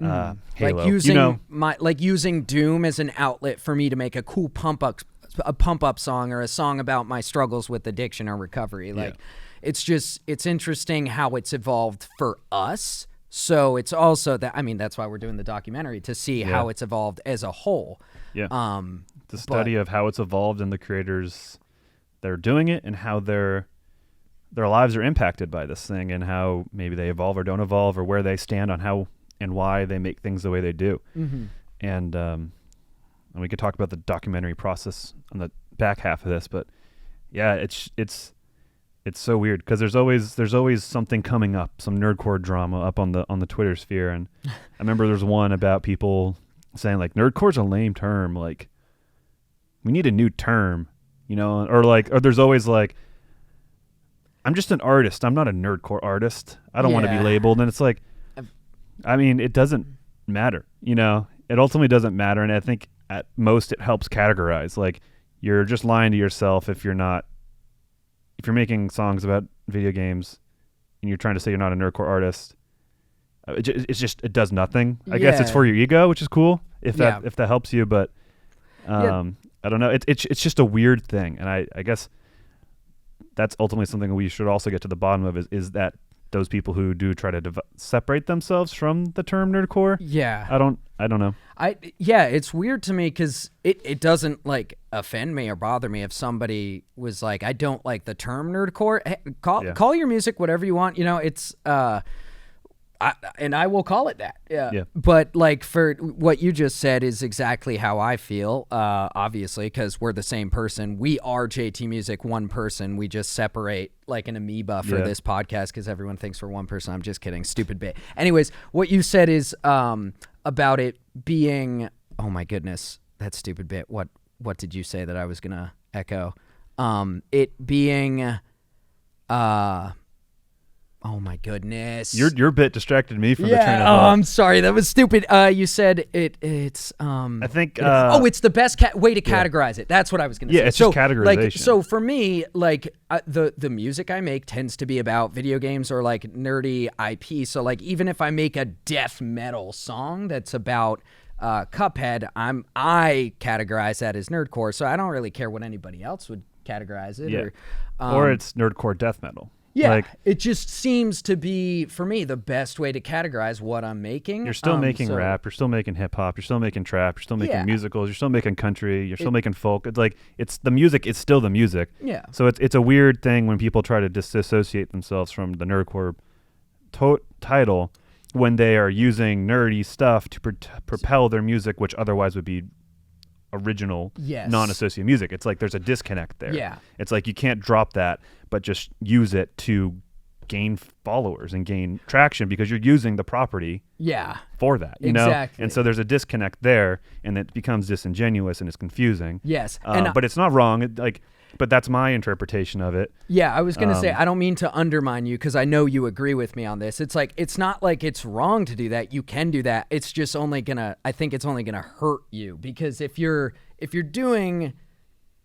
Halo. Like using Doom as an outlet for me to make a cool pump up song, or a song about my struggles with addiction or recovery. Like, it's interesting how it's evolved for us. So it's also that, I mean, that's why we're doing the documentary, to see how it's evolved as a whole. Yeah. The study of how it's evolved and the creators that are doing it, and how their lives are impacted by this thing, and how maybe they evolve or don't evolve, or where they stand on how and why they make things the way they do. Mm-hmm. And we could talk about the documentary process on the back half of this, but yeah, it's so weird because there's always something coming up, some nerdcore drama up on the Twitter sphere. And I remember there's one about people saying like, nerdcore's a lame term, like we need a new term, you know, or there's always like, I'm just an artist, I'm not a nerdcore artist, I don't want to be labeled. And it's like, I mean, it doesn't matter, you know, it ultimately doesn't matter. And I think at most it helps categorize. Like, you're just lying to yourself if you're making songs about video games and you're trying to say you're not a nerdcore artist. It does nothing. I guess it's for your ego, which is cool if that helps you. But I don't know. It's just a weird thing, and I guess that's ultimately something we should also get to the bottom of. Is that those people who do try to separate themselves from the term nerdcore? Yeah, I don't know. It's weird to me because it doesn't like offend me or bother me if somebody was like, I don't like the term nerdcore. Hey, call your music whatever you want. You know, it's and I will call it that. Yeah. But like, for what you just said is exactly how I feel. Obviously, because we're the same person. We are JT Music, one person. We just separate like an amoeba for this podcast because everyone thinks we're one person. I'm just kidding. Stupid bit. Anyways, what you said is about it being. Oh my goodness, that stupid bit. What did you say that I was gonna echo? It being. Oh my goodness! Your bit distracted me from the train of thought. Oh, I'm sorry, that was stupid. You said it's. I think. It's the best way to categorize it. That's what I was gonna say. Yeah, it's just categorization. Like, so for me, like the music I make tends to be about video games or like nerdy IP. So like, even if I make a death metal song that's about Cuphead, I categorize that as nerdcore. So I don't really care what anybody else would categorize it. Yeah. Or or it's nerdcore death metal. yeah, Like, it just seems to be, for me, the best way to categorize what I'm making. you're still making rap, you're still making hip hop, you're still making trap, you're still making musicals, you're still making country, you're still making folk. It's like it's the music. It's still the music. Yeah. So it's a weird thing when people try to disassociate themselves from the nerdcore title when they are using nerdy stuff to propel their music, which otherwise would be original, non-associated music. It's like there's a disconnect there. Yeah. It's like you can't drop that, but just use it to gain followers and gain traction because you're using the property for that, you know? And so there's a disconnect there, and it becomes disingenuous and it's confusing. Yes. But it's not wrong. But that's my interpretation of it. Yeah, I was going to say, I don't mean to undermine you because I know you agree with me on this. It's like, it's not like it's wrong to do that. You can do that. It's just only going to, I think it's only going to hurt you because if you're doing,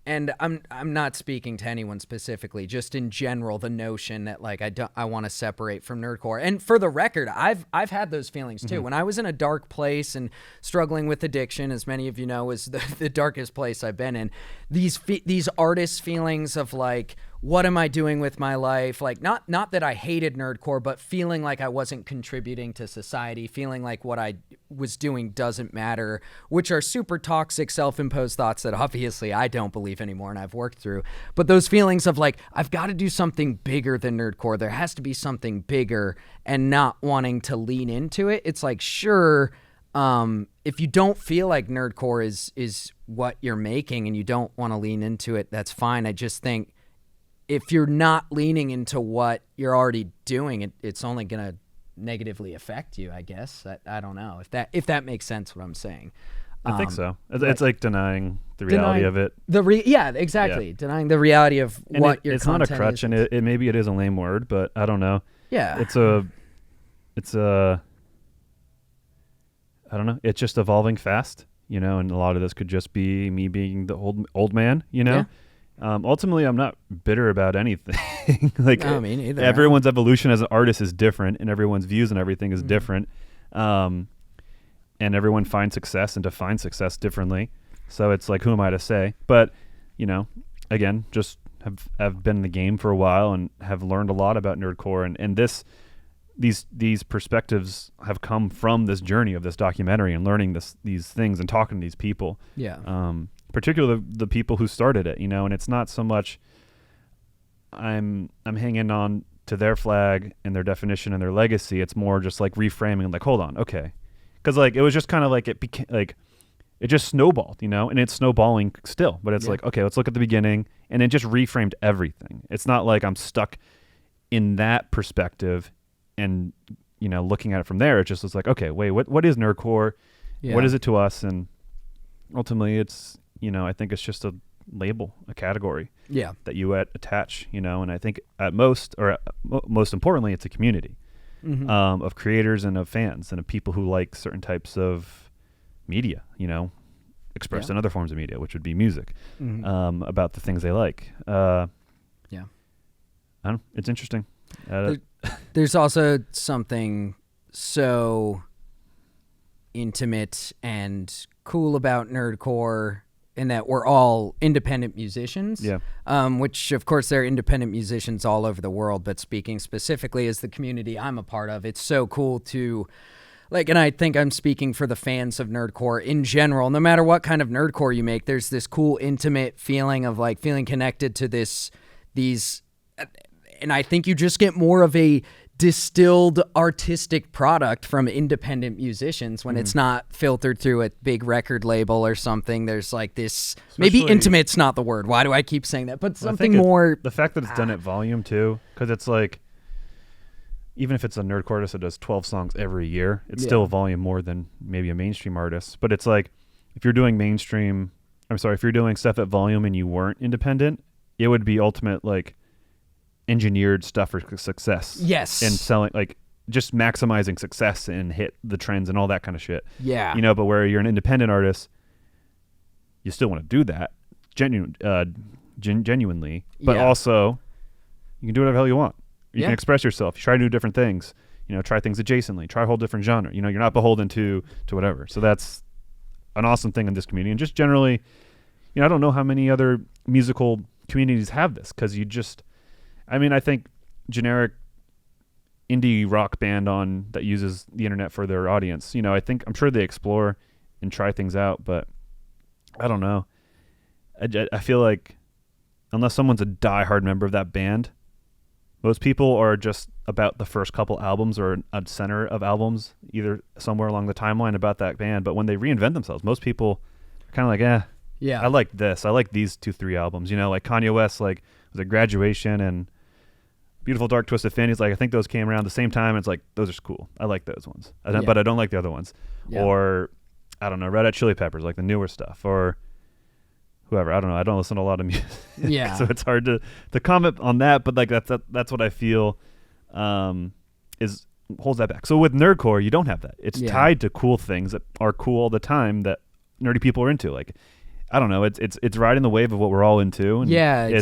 and I'm not speaking to anyone specifically, just in general, the notion that like I want to separate from nerdcore. And for the record, I've had those feelings too. When I was in a dark place and struggling with addiction, as many of you know, is the darkest place I've been in. These artists' feelings of like, what am I doing with my life? Like not that I hated nerdcore, but feeling like I wasn't contributing to society, feeling like what I was doing doesn't matter, which are super toxic, self-imposed thoughts that obviously I don't believe anymore and I've worked through. But those feelings of like, I've got to do something bigger than nerdcore. There has to be something bigger, and not wanting to lean into it. It's like, sure, if you don't feel like nerdcore is what you're making and you don't want to lean into it, that's fine. I just think if you're not leaning into what you're already doing, it's only going to negatively affect you, I guess. I don't know if that makes sense what I'm saying. I think so. It's like denying the reality of it. Exactly. Yeah. Denying the reality of and what your it's content not a crutch, is. and it maybe it is a lame word, but I don't know. Yeah. It's I don't know. It's just evolving fast, you know, and a lot of this could just be me being the old man, you know. Yeah. Ultimately, I'm not bitter about anything. Like, no, me neither. Everyone's evolution as an artist is different, and everyone's views and everything is different. And everyone finds success and defines success differently. So it's like, who am I to say? But, you know, again, just have been in the game for a while and have learned a lot about nerdcore, and these perspectives have come from this journey of this documentary and learning these things and talking to these people. Yeah. Particularly the people who started it, you know, and it's not so much I'm hanging on to their flag and their definition and their legacy. It's more just like reframing, like, hold on, okay. Because like it was just kind of like it became like it just snowballed, you know, and it's snowballing still. But it's like, okay, let's look at the beginning, and it just reframed everything. It's not like I'm stuck in that perspective, and you know, looking at it from there, it just was like, okay, wait, what is nerdcore? Yeah. What is it to us? And ultimately, it's, you know, I think it's just a label, a category, that you attach, you know. And I think at most, or most importantly, it's a community. Of creators and of fans and of people who like certain types of media, you know, expressed in other forms of media, which would be music, about the things they like. I don't know, it's interesting. There's also something so intimate and cool about nerdcore in that we're all independent musicians, which of course there are independent musicians all over the world, but speaking specifically as the community I'm a part of, it's so cool to like, and I think I'm speaking for the fans of nerdcore in general, no matter what kind of nerdcore you make, there's this cool intimate feeling of like feeling connected to these, and I think you just get more of a distilled artistic product from independent musicians when it's not filtered through a big record label or something. There's like this, maybe intimate's not the word. Why do I keep saying that? But something more. The fact that it's done at volume too, because it's like, even if it's a nerdcore artist that does 12 songs every year, it's still a volume more than maybe a mainstream artist. But it's like, if you're doing if you're doing stuff at volume and you weren't independent, it would be ultimate like engineered stuff for success. Yes. And selling, like, just maximizing success and hit the trends and all that kind of shit. Yeah. You know, but where you're an independent artist, you still want to do that genuinely, but also you can do whatever the hell you want. You can express yourself. You try to do different things. You know, try things adjacently. Try a whole different genre. You know, you're not beholden to whatever. So that's an awesome thing in this community. And just generally, you know, I don't know how many other musical communities have this, because I think generic indie rock band that uses the internet for their audience, I'm sure they explore and try things out, but I don't know. I feel like unless someone's a diehard member of that band, most people are just about the first couple albums or a center of albums, either somewhere along the timeline about that band. But when they reinvent themselves, most people are kind of like, yeah, I like this. I like these 2-3 albums. Like Kanye West, like was it Graduation and Beautiful Dark Twisted Fantasy. Like I think those came around the same time. It's like those are cool. I like those ones, but I don't like the other ones. Yeah. Or I don't know, Red Hot Chili Peppers, like the newer stuff, or whoever. I don't know. I don't listen to a lot of music, so it's hard to comment on that. But like that's what I feel is holds that back. So with Nerdcore, you don't have that. It's tied to cool things that are cool all the time that nerdy people are into. Like I don't know. It's riding the wave of what we're all into. And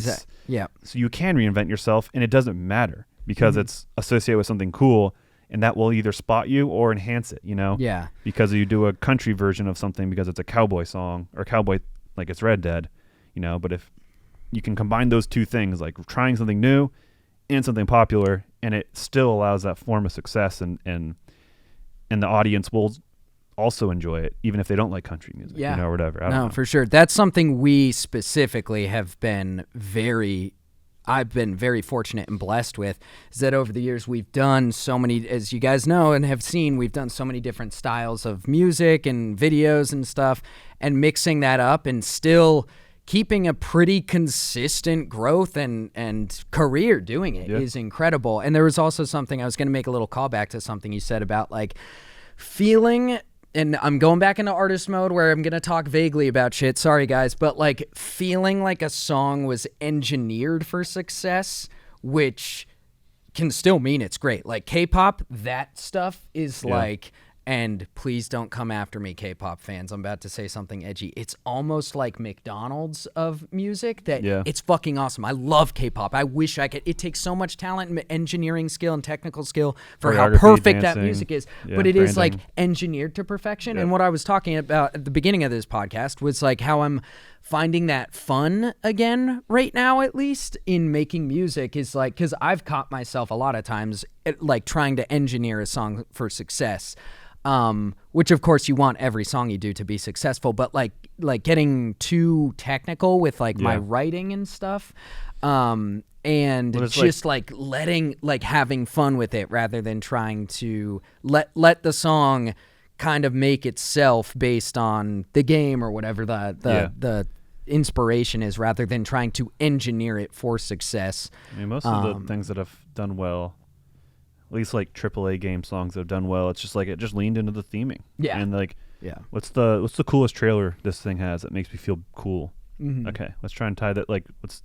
so you can reinvent yourself, and it doesn't matter because it's associated with something cool. And that will either spot you or enhance it, Yeah. Because you do a country version of something because it's a cowboy song or cowboy, like it's Red Dead, But if you can combine those two things, like trying something new and something popular, and it still allows that form of success, and the audience will also enjoy it, even if they don't like country music, or whatever. I don't know. For sure. That's something we specifically have been I've been very fortunate and blessed with, is that over the years we've done so many, as you guys know and have seen, we've done so many different styles of music and videos and stuff, and mixing that up and still keeping a pretty consistent growth and career doing it is incredible. And there was also something, I was going to make a little callback to something you said about like feeling, and I'm going back into artist mode where I'm going to talk vaguely about shit. Sorry, guys. But, like, feeling like a song was engineered for success, which can still mean it's great. Like, K-pop, that stuff is like... And please don't come after me, K-pop fans. I'm about to say something edgy. It's almost like McDonald's of music. It's fucking awesome. I love K-pop. I wish I could. It takes so much talent and engineering skill and technical skill for how perfect that music is. But it is like engineered to perfection. And what I was talking about at the beginning of this podcast was like how I'm finding that fun again right now, at least in making music, is like, because I've caught myself a lot of times like trying to engineer a song for success. Which of course you want every song you do to be successful, but like getting too technical with like my writing and stuff, and just like letting, like having fun with it rather than trying to let the song kind of make itself based on the game or whatever the inspiration is, rather than trying to engineer it for success. I mean, most of the things that have done well, at least like AAA game songs that have done well, it's just like it just leaned into the theming. Yeah. And like, what's the coolest trailer this thing has that makes me feel cool? Mm-hmm. Okay, let's try and tie that. Like, let's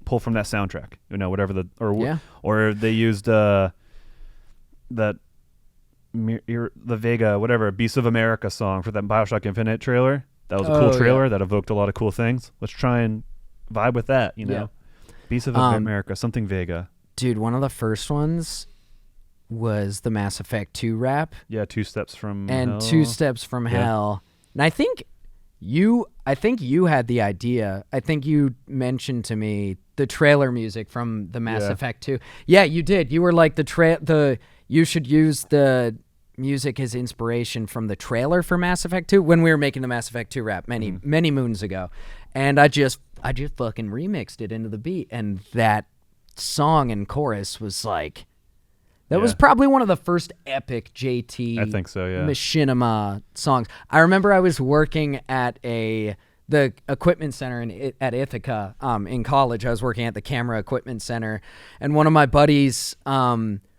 pull from that soundtrack. Whatever or they used the Vega, whatever, Beasts of America song for that BioShock Infinite trailer. That was a cool trailer that evoked a lot of cool things. Let's try and vibe with that. Beasts of America, something Vega. Dude, one of the first ones was the Mass Effect 2 rap. Yeah, 2 Steps from Hell. And 2 Steps from Hell. And I think you had the idea. I think you mentioned to me the trailer music from the Mass Effect 2. Yeah, you did. You were like you should use the music as inspiration from the trailer for Mass Effect 2 when we were making the Mass Effect 2 rap many moons ago. And I just fucking remixed it into the beat, and that song and chorus was like, that was probably one of the first epic JT, I think so, Machinima songs. I remember I was working at the equipment center at Ithaca in college. I was working at the camera equipment center, and one of my buddies,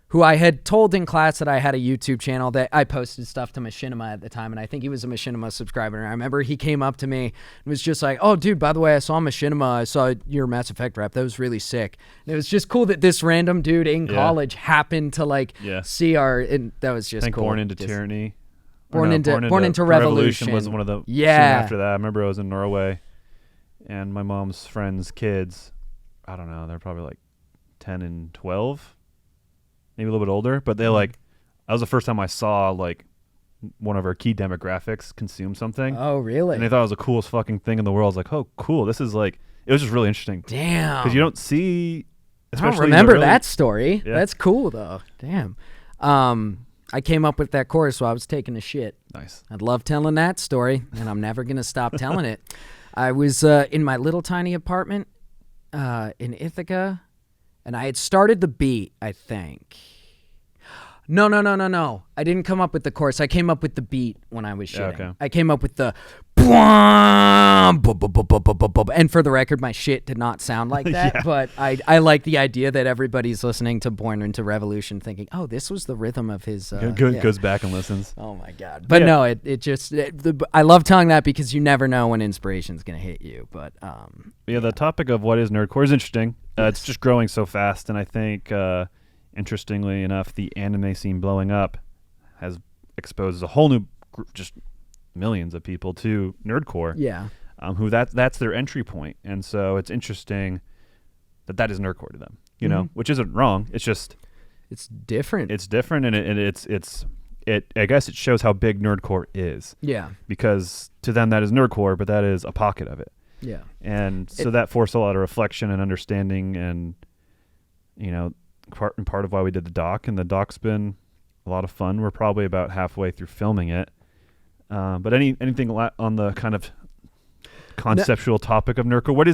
who I had told in class that I had a YouTube channel that I posted stuff to Machinima at the time, and I think he was a Machinima subscriber. And I remember he came up to me and was just like, "Oh, dude, by the way, I saw Machinima. I saw your Mass Effect rap. That was really sick." And it was just cool that this random dude in college happened to see our. And that was just cool. Born into Tyranny. Born into Revolution was one of the. Soon after that, I remember I was in Norway, and my mom's friends' kids, I don't know, they're probably like 10 and 12. Maybe a little bit older, but they that was the first time I saw like one of our key demographics consume something. Oh, really? And they thought it was the coolest fucking thing in the world. I was like, oh, cool. This is like, it was just really interesting. Damn. Because you don't see. I don't remember that story. Yeah. That's cool though. Damn. I came up with that chorus while I was taking a shit. Nice. I'd love telling that story, and I'm never gonna stop telling it. I was in my little tiny apartment in Ithaca, and I had started the beat, I think. No. I didn't come up with the chorus. I came up with the beat when I was shitting. Okay. I came up with the and for the record, my shit did not sound like that, but I like the idea that everybody's listening to Born into Revolution thinking, oh, this was the rhythm of his... Goes back and listens. Oh, my God. But no, I love telling that because you never know when inspiration's going to hit you. But the topic of what is nerdcore is interesting. It's just growing so fast, and I think, interestingly enough, the anime scene blowing up has exposed a whole new group, just millions of people to nerdcore. Yeah. Who that's their entry point, and so it's interesting that is nerdcore to them, you know, which isn't wrong. It's just it's different. It's different, and it's I guess it shows how big nerdcore is. Yeah. Because to them that is nerdcore, but that is a pocket of it. Yeah. And so that forced a lot of reflection and understanding, and you know, part of why we did the doc, and the doc's been a lot of fun. We're probably about halfway through filming it. But anything on the kind of conceptual topic of nerdcore? What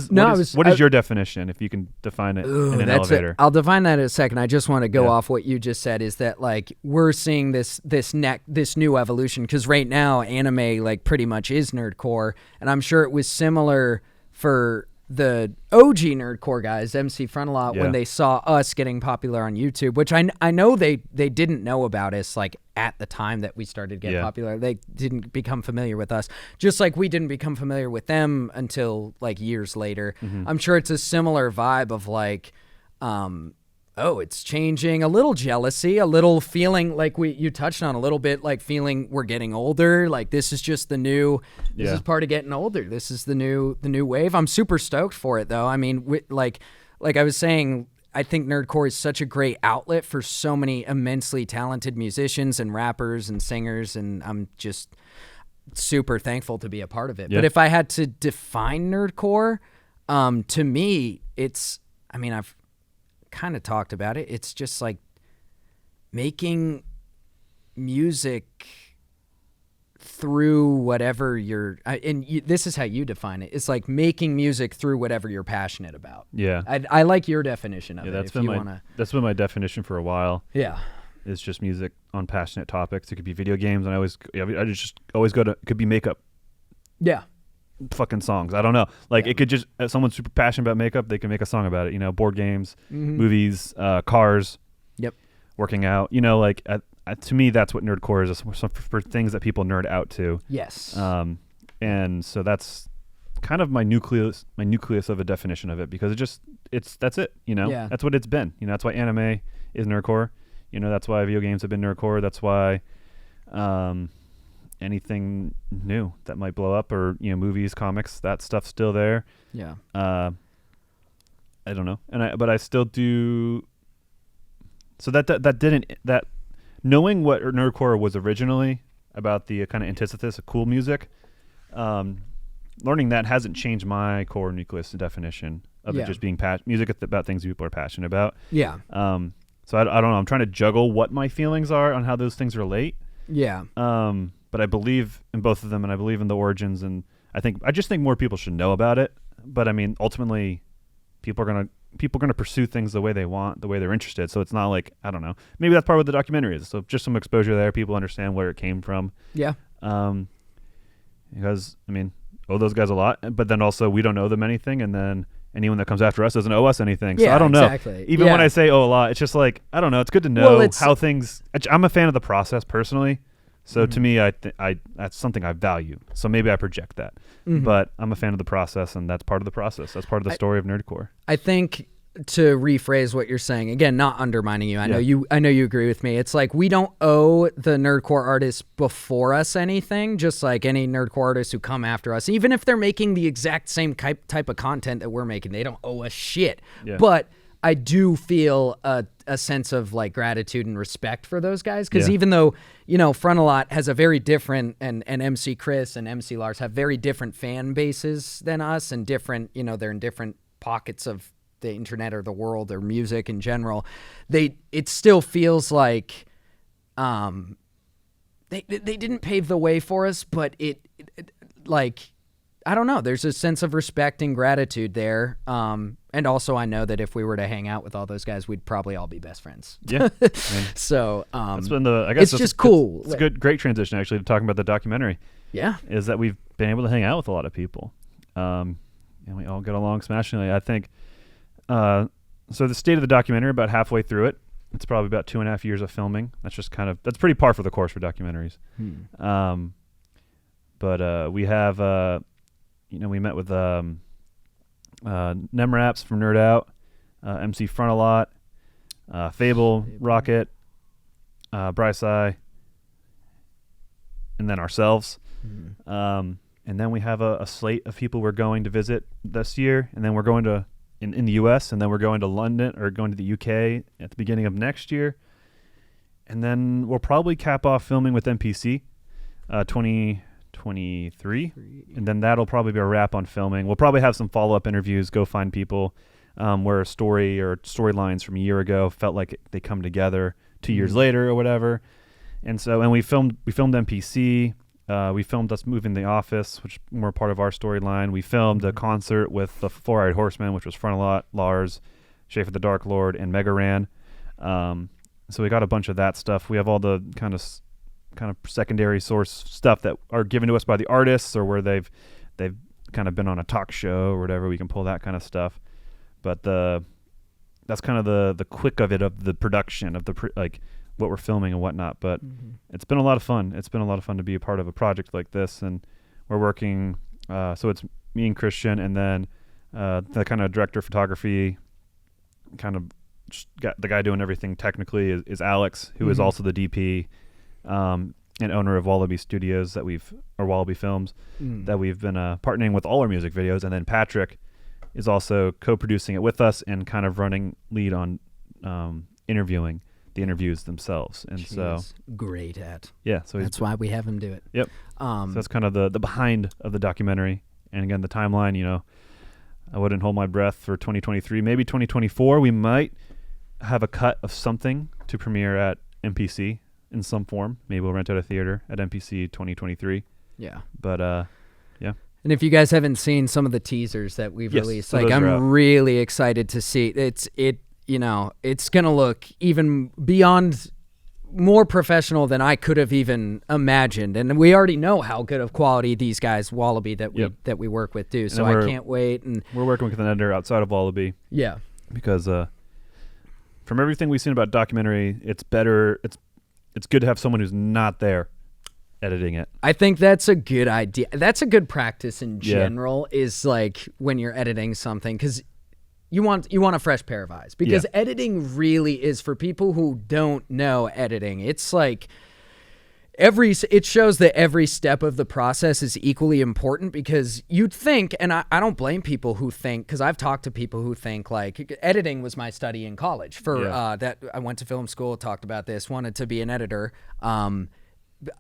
is your definition, if you can define it in an elevator? I'll define that in a second. I just want to go off what you just said, is that like we're seeing this new evolution, because right now anime like pretty much is nerdcore, and I'm sure it was similar for the OG nerdcore guys, MC Frontalot, when they saw us getting popular on YouTube, which I know they didn't know about us like at the time that we started to get popular. They didn't become familiar with us, just like we didn't become familiar with them until like years later. I'm sure it's a similar vibe of like, it's changing, a little jealousy, a little feeling like you touched on a little bit, like feeling we're getting older. Like this is just the new, this is part of getting older. This is the new wave. I'm super stoked for it though. I mean, like I was saying, I think nerdcore is such a great outlet for so many immensely talented musicians and rappers and singers, and I'm just super thankful to be a part of it. But if I had to define nerdcore, to me, I've kind of talked about it. It's just like making music through whatever this is how you define it. It's like making music through whatever you're passionate about. Yeah. I like your definition of it. That's been my definition for a while. Yeah. It's just music on passionate topics. It could be video games, and I just always go to, it could be makeup. Yeah. Fucking songs. I don't know. Like it could just, if someone's super passionate about makeup, they can make a song about it. You know, board games, movies, cars. Yep. Working out. You know, like to me, that's what nerdcore is. For things that people nerd out to. Yes. And so that's kind of my nucleus of a definition of it, because that's it. You know, that's what it's been. You know, that's why anime is nerdcore. You know, that's why video games have been nerdcore. That's why, anything new that might blow up, or you know, movies, comics, that stuff's still there. Yeah. I don't know, but I still do. So that knowing what nerdcore was originally about, the kind of antithesis of cool music, learning that hasn't changed my core nucleus definition of it just being music about things people are passionate about. Yeah. So I don't know. I'm trying to juggle what my feelings are on how those things relate. Yeah. But I believe in both of them, and I believe in the origins, and I just think more people should know about it. But I mean, ultimately, people are gonna pursue things the way they want, the way they're interested. So it's not like, I don't know. Maybe that's part of what the documentary is. So just some exposure there, people understand where it came from. Yeah. Because I mean, owe those guys a lot, but then also we don't owe them anything, and then anyone that comes after us doesn't owe us anything. So I don't know. Even when I say owe a lot, it's just like, I don't know. It's good to know how things. I'm a fan of the process personally. So to me, that's something I value. So maybe I project that. But I'm a fan of the process, and that's part of the process. That's part of the story of nerdcore. I think, to rephrase what you're saying, again, not undermining you. I know you agree with me. It's like we don't owe the nerdcore artists before us anything, just like any nerdcore artists who come after us. Even if they're making the exact same type of content that we're making, they don't owe us shit. Yeah. But I do feel a sense of like gratitude and respect for those guys, because even though, Frontalot has a very different, and MC Chris and MC Lars have very different fan bases than us, and different, they're in different pockets of the internet or the world or music in general. It still feels like they didn't pave the way for us, but it I don't know. There's a sense of respect and gratitude there. And also I know that if we were to hang out with all those guys, we'd probably all be best friends. Yeah. So that's been I guess it's just cool. It's a great transition actually to talking about the documentary. Yeah. Is that we've been able to hang out with a lot of people. And we all get along smashingly. I think, so the state of the documentary, about halfway through it, it's probably about 2.5 years of filming. That's just that's pretty par for the course for documentaries. But we have, we met with Nemraps from Nerd Out, MC Frontalot, Fable, Rocket, Bryce Eye, and then ourselves. And then we have a slate of people we're going to visit this year, and then we're going to in the U.S., and then we're going to London or going to the U.K. at the beginning of next year, and then we'll probably cap off filming with NPC 2023, and then that'll probably be a wrap on filming. We'll probably have some follow-up interviews, go find people where a story or storylines from a year ago felt like they come together 2 years later or whatever. And so, and we filmed NPC. We filmed us moving the office, which is more part of our storyline. We filmed a concert with the Four-Eyed Horsemen, which was Frontalot, Lars, Schaefer the Dark Lord, and Mega Ran. So we got a bunch of that stuff. We have all the kind of secondary source stuff that are given to us by the artists, or where they've kind of been on a talk show or whatever. We can pull that kind of stuff. But that's kind of the quick of it, of the production of what we're filming and whatnot. But it's been a lot of fun. It's been a lot of fun to be a part of a project like this, and we're working. So it's me and Christian, and then the kind of director of photography, kind of the guy doing everything technically is Alex, who is also the DP and owner of Wallaby Studios or Wallaby Films, that we've been partnering with all our music videos. And then Patrick is also co-producing it with us and kind of running lead on interviewing the interviews themselves. And so great at. Yeah, so that's why we have him do it. Yep. So that's kind of the behind of the documentary. And again, the timeline, I wouldn't hold my breath for 2023. Maybe 2024 we might have a cut of something to premiere at MPC in some form. Maybe we'll rent out a theater at MPC 2023. Yeah. But yeah. And if you guys haven't seen some of the teasers that we've released, so I'm really excited to see it's going to look even beyond more professional than I could have even imagined. And we already know how good of quality these guys, Wallaby, that we work with do. So I can't wait. And we're working with an editor outside of Wallaby. Yeah. Because from everything we've seen about documentary, it's better. It's good to have someone who's not there editing it. I think that's a good idea. That's a good practice in general, is like when you're editing something, because you want a fresh pair of eyes, because editing really is, for people who don't know editing, it's like it shows that every step of the process is equally important, because you'd think, and I don't blame people who think, because I've talked to people who think like editing was my study in college for that. I went to film school, talked about this, wanted to be an editor.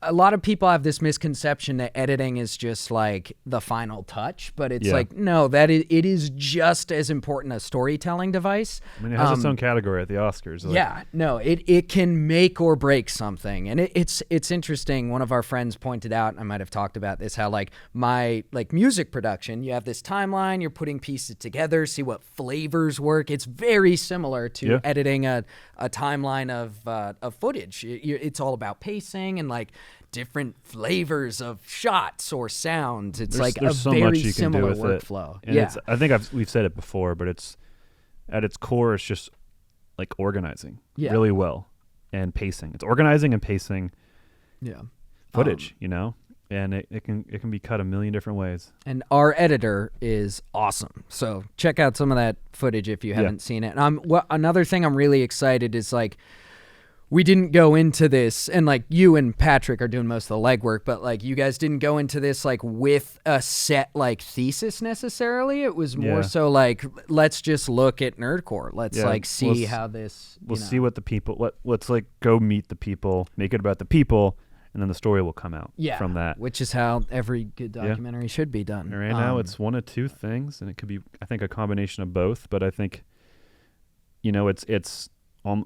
A lot of people have this misconception that editing is just like the final touch, but it's like, no, it is just as important a storytelling device. I mean, it has its own category at the Oscars. It can make or break something. And it's interesting. One of our friends pointed out, I might have talked about this, how like my music production, you have this timeline, you're putting pieces together, see what flavors work. It's very similar to editing a timeline of footage. It's all about pacing and like different flavors of shots or sounds. It's there's so very similar workflow. I think we've said it before, but it's at its core, it's just like organizing really well and pacing. It's organizing and pacing footage, and it can be cut a million different ways. And our editor is awesome. So check out some of that footage if you haven't seen it. And another thing I'm really excited is like, we didn't go into this, and like you and Patrick are doing most of the legwork, but like you guys didn't go into this like with a set like thesis necessarily. It was more so like, let's just look at Nerdcore. Let's like see how this. We'll see what the people. Let's like go meet the people, make it about the people, and then the story will come out from that. Which is how every good documentary should be done. And right now, it's one of two things, and it could be, I think, a combination of both. But I think, it's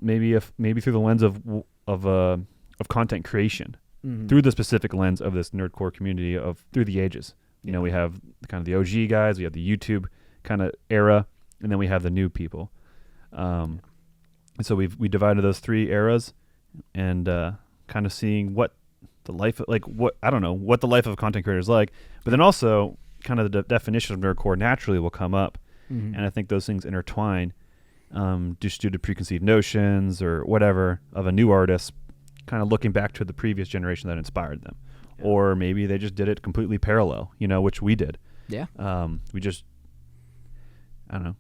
maybe through the lens of content creation, through the specific lens of this nerdcore community through the ages. We have kind of the OG guys, we have the YouTube kind of era, and then we have the new people. And so we divided those three eras, and kind of seeing what the life what the life of a content creator is like, but then also kind of the definition of nerdcore naturally will come up, and I think those things intertwine. Just due to preconceived notions or whatever of a new artist, kind of looking back to the previous generation that inspired them, or maybe they just did it completely parallel, which we did. We just, I don't know.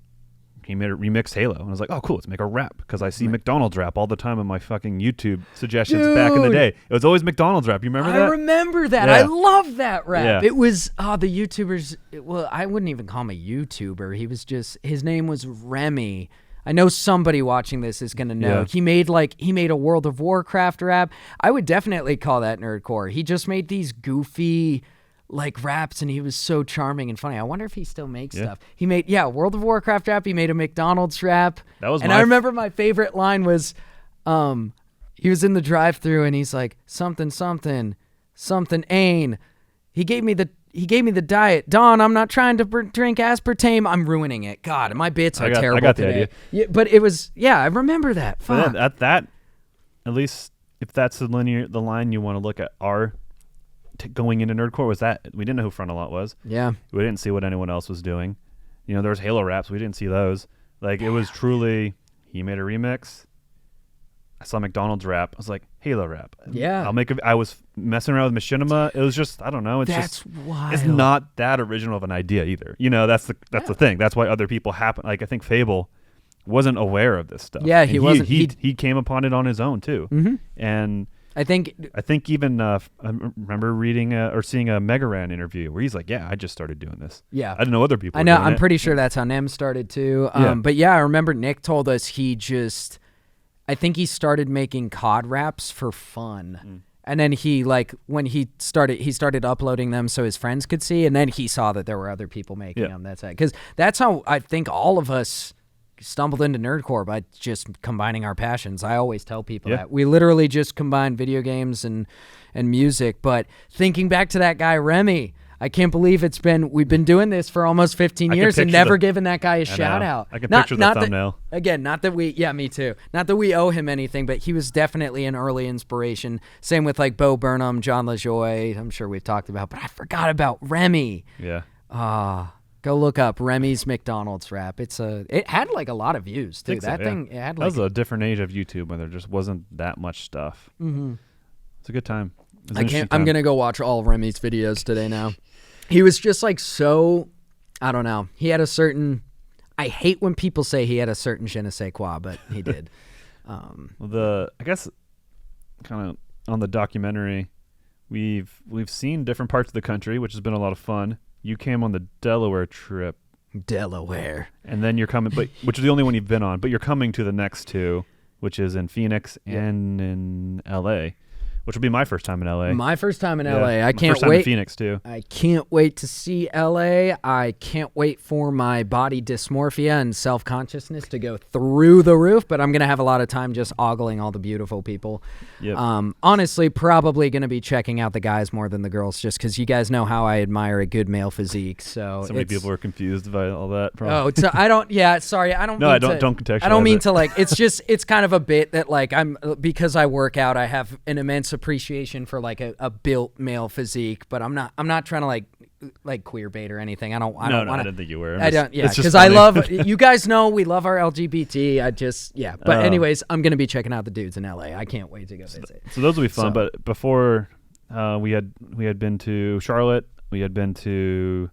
He made a remixed Halo, and I was like, "Oh, cool! Let's make a rap," because I see McDonald's rap all the time in my fucking YouTube suggestions. Back in the day, it was always McDonald's rap. You remember that? I remember that. I love that rap. Yeah. It was the YouTubers. Well, I wouldn't even call him a YouTuber. He was just, his name was Remy. I know somebody watching this is gonna know. He made a World of Warcraft rap. I would definitely call that nerdcore. He just made these goofy like raps, and he was so charming and funny. I wonder if he still makes stuff. He made World of Warcraft rap. He made a McDonald's rap. I remember my favorite line was, he was in the drive-thru and he's like, something Ain. He gave me the diet. Don, I'm not trying to drink aspartame. I'm ruining it. God, my bits are terrible. I got today. the idea. Yeah, but it was, I remember that. Fuck. But at least if that's the line you want to look at, going into nerdcore was that we didn't know who Frontalot was. Yeah, we didn't see what anyone else was doing. There was Halo raps. We didn't see those. Like it was truly, he made a remix. I saw McDonald's rap. I was like, Halo rap. Yeah. I was messing around with Machinima. It was just, I don't know. That's wild. It's not that original of an idea either. That's the thing. That's why other people happen. Like I think Fable wasn't aware of this stuff. Yeah, he wasn't. He came upon it on his own too. Mm-hmm. And I think even I remember reading or seeing a Megaran interview where he's like, "Yeah, I just started doing this. Yeah, I didn't know other people. I know. I'm pretty sure that's how Nem started too. But I remember Nick told us I think he started making COD raps for fun, and then when he started uploading them so his friends could see, and then he saw that there were other people making them. Because that's how I think all of us stumbled into nerdcore, by just combining our passions. I always tell people that we literally just combine video games and music. But thinking back to that guy Remy, I can't believe we've been doing this for almost 15 years and never given that guy a shout out. I can picture the thumbnail. Not that me too. Not that we owe him anything, but he was definitely an early inspiration. Same with like Bo Burnham, John LaJoy, I'm sure we've talked about, but I forgot about Remy. Yeah. Go look up Remy's McDonald's rap. It had like a lot of views too. That was a different age of YouTube when there just wasn't that much stuff. Mm-hmm. It's a good time. I'm gonna go watch all of Remy's videos today now. He was just like so, I don't know. He had a certain, I hate when people say he had a certain je ne sais quoi, but he did. I guess kind of on the documentary, we've seen different parts of the country, which has been a lot of fun. You came on the Delaware trip. Delaware. And then you're coming, which is the only one you've been on, but you're coming to the next two, which is in Phoenix and in LA. Which will be my first time in LA. My first time in LA. I can't first time wait. In Phoenix too. I can't wait to see LA. I can't wait for my body dysmorphia and self-consciousness to go through the roof, but I'm going to have a lot of time just ogling all the beautiful people. Yep. Honestly, probably going to be checking out the guys more than the girls, just because you guys know how I admire a good male physique. So many people are confused by all that. Probably. Oh, so I don't. Yeah, sorry, I don't. No, don't contextualize. I don't mean to like. It's kind of a bit that like because I work out, I have an immense appreciation for like a built male physique, but I'm not trying to like queer bait or anything. I didn't think you were. Because I love, you guys know we love our LGBT. But anyways, I'm gonna be checking out the dudes in LA. I can't wait to go visit. So those will be fun. But before we had been to Charlotte, we had been to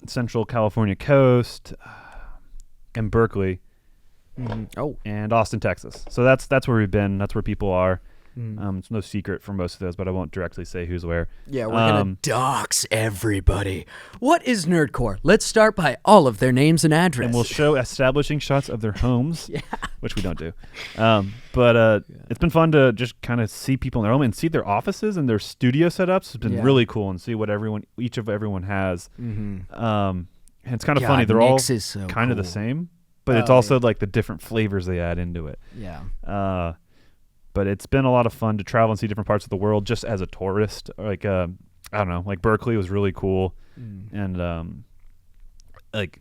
Central California coast and Berkeley. Oh, and Austin, Texas. So that's where we've been. That's where people are. It's no secret for most of those, but I won't directly say who's where. yeah, we're gonna dox everybody. What is Nerdcore? Let's start by all of their names and addresses. And we'll show establishing shots of their homes, which we don't do. It's been fun to just kind of see people in their home and see their offices and their studio setups. It's been really cool, and see what each of everyone has. And it's kind of funny. They're all kind of the same, but it's also like the different flavors they add into it. Yeah. But it's been a lot of fun to travel and see different parts of the world just as a tourist. Like, I don't know, like Berkeley was really cool. And, like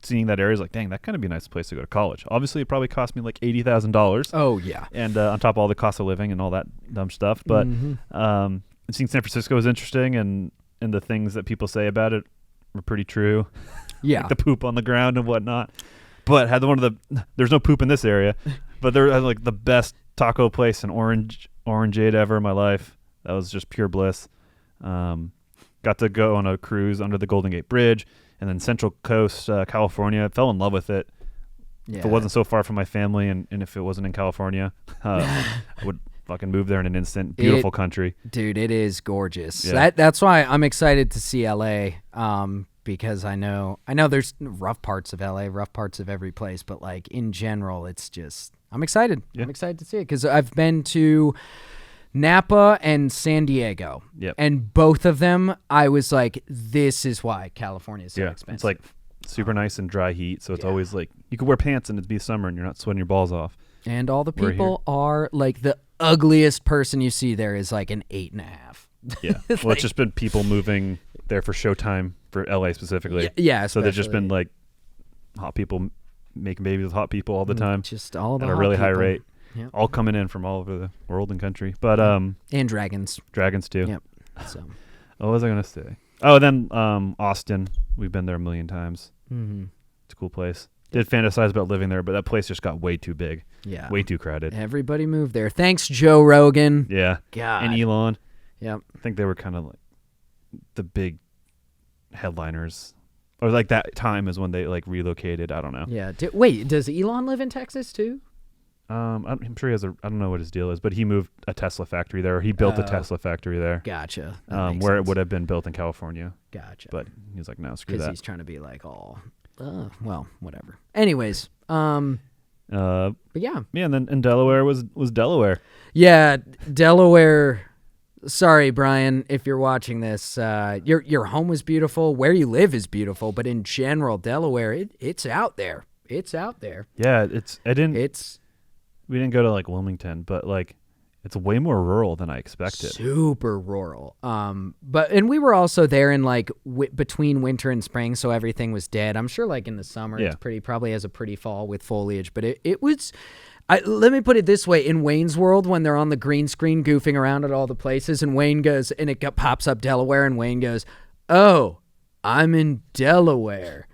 seeing that area is like, dang, that kind of be a nice place to go to college. Obviously, it probably cost me like $80,000. Oh, yeah. And on top of all the cost of living and all that dumb stuff. But seeing San Francisco is interesting, and the things that people say about it were pretty true. Yeah. Like the poop on the ground and whatnot. But had there's no poop in this area. But there was like the best taco place in Orangeade ever in my life. That was just pure bliss. Got to go on a cruise under the Golden Gate Bridge, and then Central Coast, California. Fell in love with it. Yeah. If it wasn't so far from my family, and if it wasn't in California, I would fucking move there in an instant. Beautiful country. Dude, it is gorgeous. Yeah. That's why I'm excited to see LA. Because I know there's rough parts of LA, rough parts of every place, but like in general, it's just, I'm excited. Yeah. I'm excited to see it because I've been to Napa and San Diego. Yep. And both of them, I was like, this is why California is so expensive. It's like super nice and dry heat, so it's always like you could wear pants and it'd be summer and you're not sweating your balls off. And all the people are like, the ugliest person you see there is like an 8.5. Yeah. Well, it's just been people moving there for Showtime for LA specifically. Yeah. So they've just been like hot people making babies with hot people all the time. Just all the at a really high people. rate. Yep. All coming in from all over the world and country. But and dragons. Dragons too. Yep. So what was I gonna say? Oh, then Austin. We've been there a million times. It's a cool place. Did fantasize about living there, but that place just got way too big. Yeah. Way too crowded. Everybody moved there. Thanks, Joe Rogan. Yeah. God. And Elon. Yep. I think they were kind of like the big headliners, or like that time is when they like relocated. I don't know. Yeah. Wait, does Elon live in Texas too? I'm sure he has I don't know what his deal is, but he moved a Tesla factory there. Or he built a Tesla factory there. Gotcha. Where it would have been built in California. Gotcha. But he's like, no, screw that. Because he's trying to be like all, well, whatever. Anyways, but yeah. Yeah, and then in Delaware was Delaware. Yeah, Delaware. Sorry, Brian, if you're watching this, your home was beautiful. Where you live is beautiful, but in general, Delaware, it's out there. It's out there. Yeah, we didn't go to like Wilmington, but like it's way more rural than I expected. Super rural. And we were also there in like between winter and spring, so everything was dead. I'm sure like in the summer, it's probably has a pretty fall with foliage, but it was. Let me put it this way: in Wayne's World, when they're on the green screen goofing around at all the places, and Wayne goes, and it pops up Delaware, and Wayne goes, "Oh, I'm in Delaware."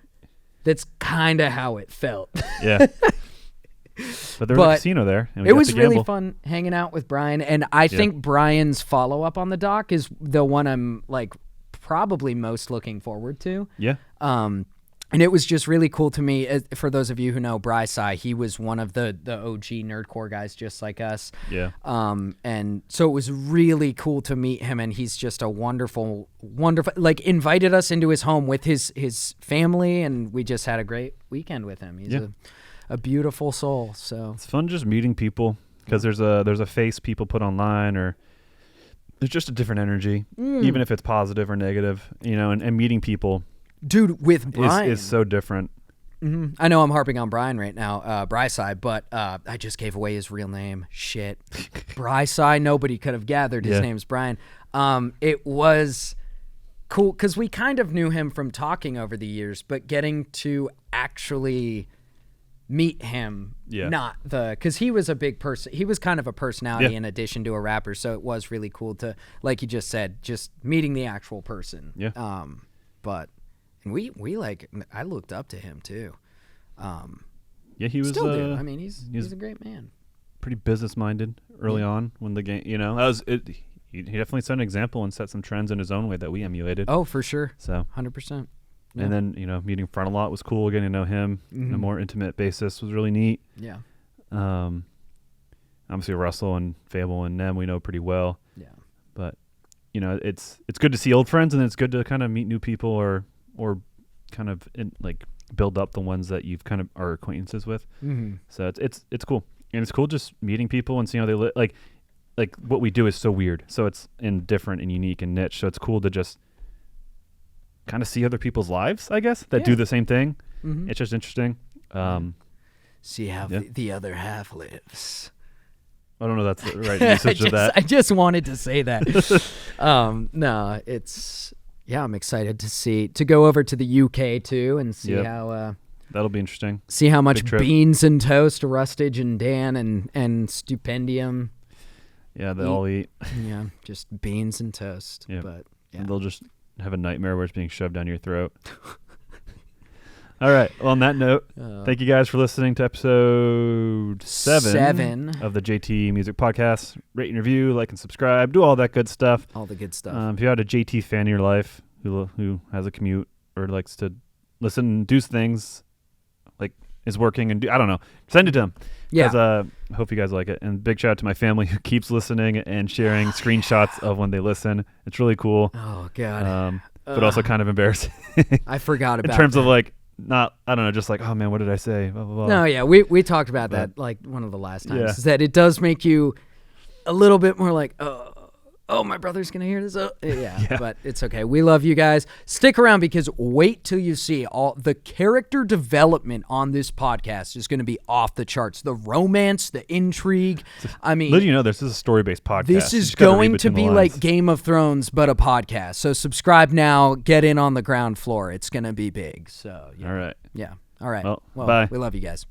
That's kind of how it felt. Yeah. But there was a casino there. And it was really fun hanging out with Brian, and I think Brian's follow-up on the doc is the one I'm like probably most looking forward to. Yeah. And it was just really cool to me. For those of you who know Bryce, he was one of the OG Nerdcore guys, just like us. Yeah. And so it was really cool to meet him, and he's just a wonderful, like invited us into his home with his family, and we just had a great weekend with him. He's a beautiful soul. So it's fun just meeting people because there's a face people put online, or there's just a different energy, even if it's positive or negative, and meeting people. Dude, with Brian is so different. Mm-hmm. I know I'm harping on Brian right now, Bryce, but I just gave away his real name. Shit. Bryce, nobody could have gathered his name's Brian. It was cool because we kind of knew him from talking over the years, but getting to actually meet him, because he was a big person. He was kind of a personality in addition to a rapper, so it was really cool to, like you just said, just meeting the actual person. Yeah. And we like, I looked up to him too. Yeah, he was still do. I mean, he's a great man. Pretty business minded early on when the game, that was it. He definitely set an example and set some trends in his own way that we emulated. Oh, for sure. So 100%. Yeah. And then, meeting Frontalot was cool. Getting to know him on a more intimate basis was really neat. Yeah. Obviously Russell and Fable and Nem we know pretty well. Yeah. But, it's good to see old friends, and it's good to kind of meet new people or kind of build up the ones that you've kind of are acquaintances with. Mm-hmm. So it's cool. And it's cool just meeting people and seeing how they live. Like what we do is so weird. So it's different and unique and niche. So it's cool to just kind of see other people's lives, I guess, that do the same thing. Mm-hmm. It's just interesting. See how the other half lives. I don't know if that's the right usage of that. I just wanted to say that. No, it's... Yeah, I'm excited to go over to the UK too and see how... That'll be interesting. See how much beans and toast Rustage and Dan and Stupendium... Yeah, they all eat. Yeah, just beans and toast. Yeah. But and they'll just have a nightmare where it's being shoved down your throat. All right. Well, on that note, thank you guys for listening to episode 7 of the JT Music Podcast. Rate and review, like and subscribe, do all that good stuff. All the good stuff. If you had a JT fan in your life who has a commute or likes to listen and do things, like is working and I don't know, send it to them. Yeah. I hope you guys like it. And big shout out to my family who keeps listening and sharing screenshots of when they listen. It's really cool. Oh, God. But also kind of embarrassing. I forgot about in terms that. of not, I don't know, just oh man, what did I say? Blah, blah, blah. No, yeah, we talked about that one of the last times. Is that it does make you a little bit more oh, my brother's going to hear this. Yeah, but it's okay. We love you guys. Stick around because wait till you see all the character development on this podcast is going to be off the charts. The romance, the intrigue. I mean, this is a story-based podcast. This is going to be like Game of Thrones, but a podcast. So subscribe now. Get in on the ground floor. It's going to be big. So, all right. Yeah. All right. Well, bye. Bye. We love you guys.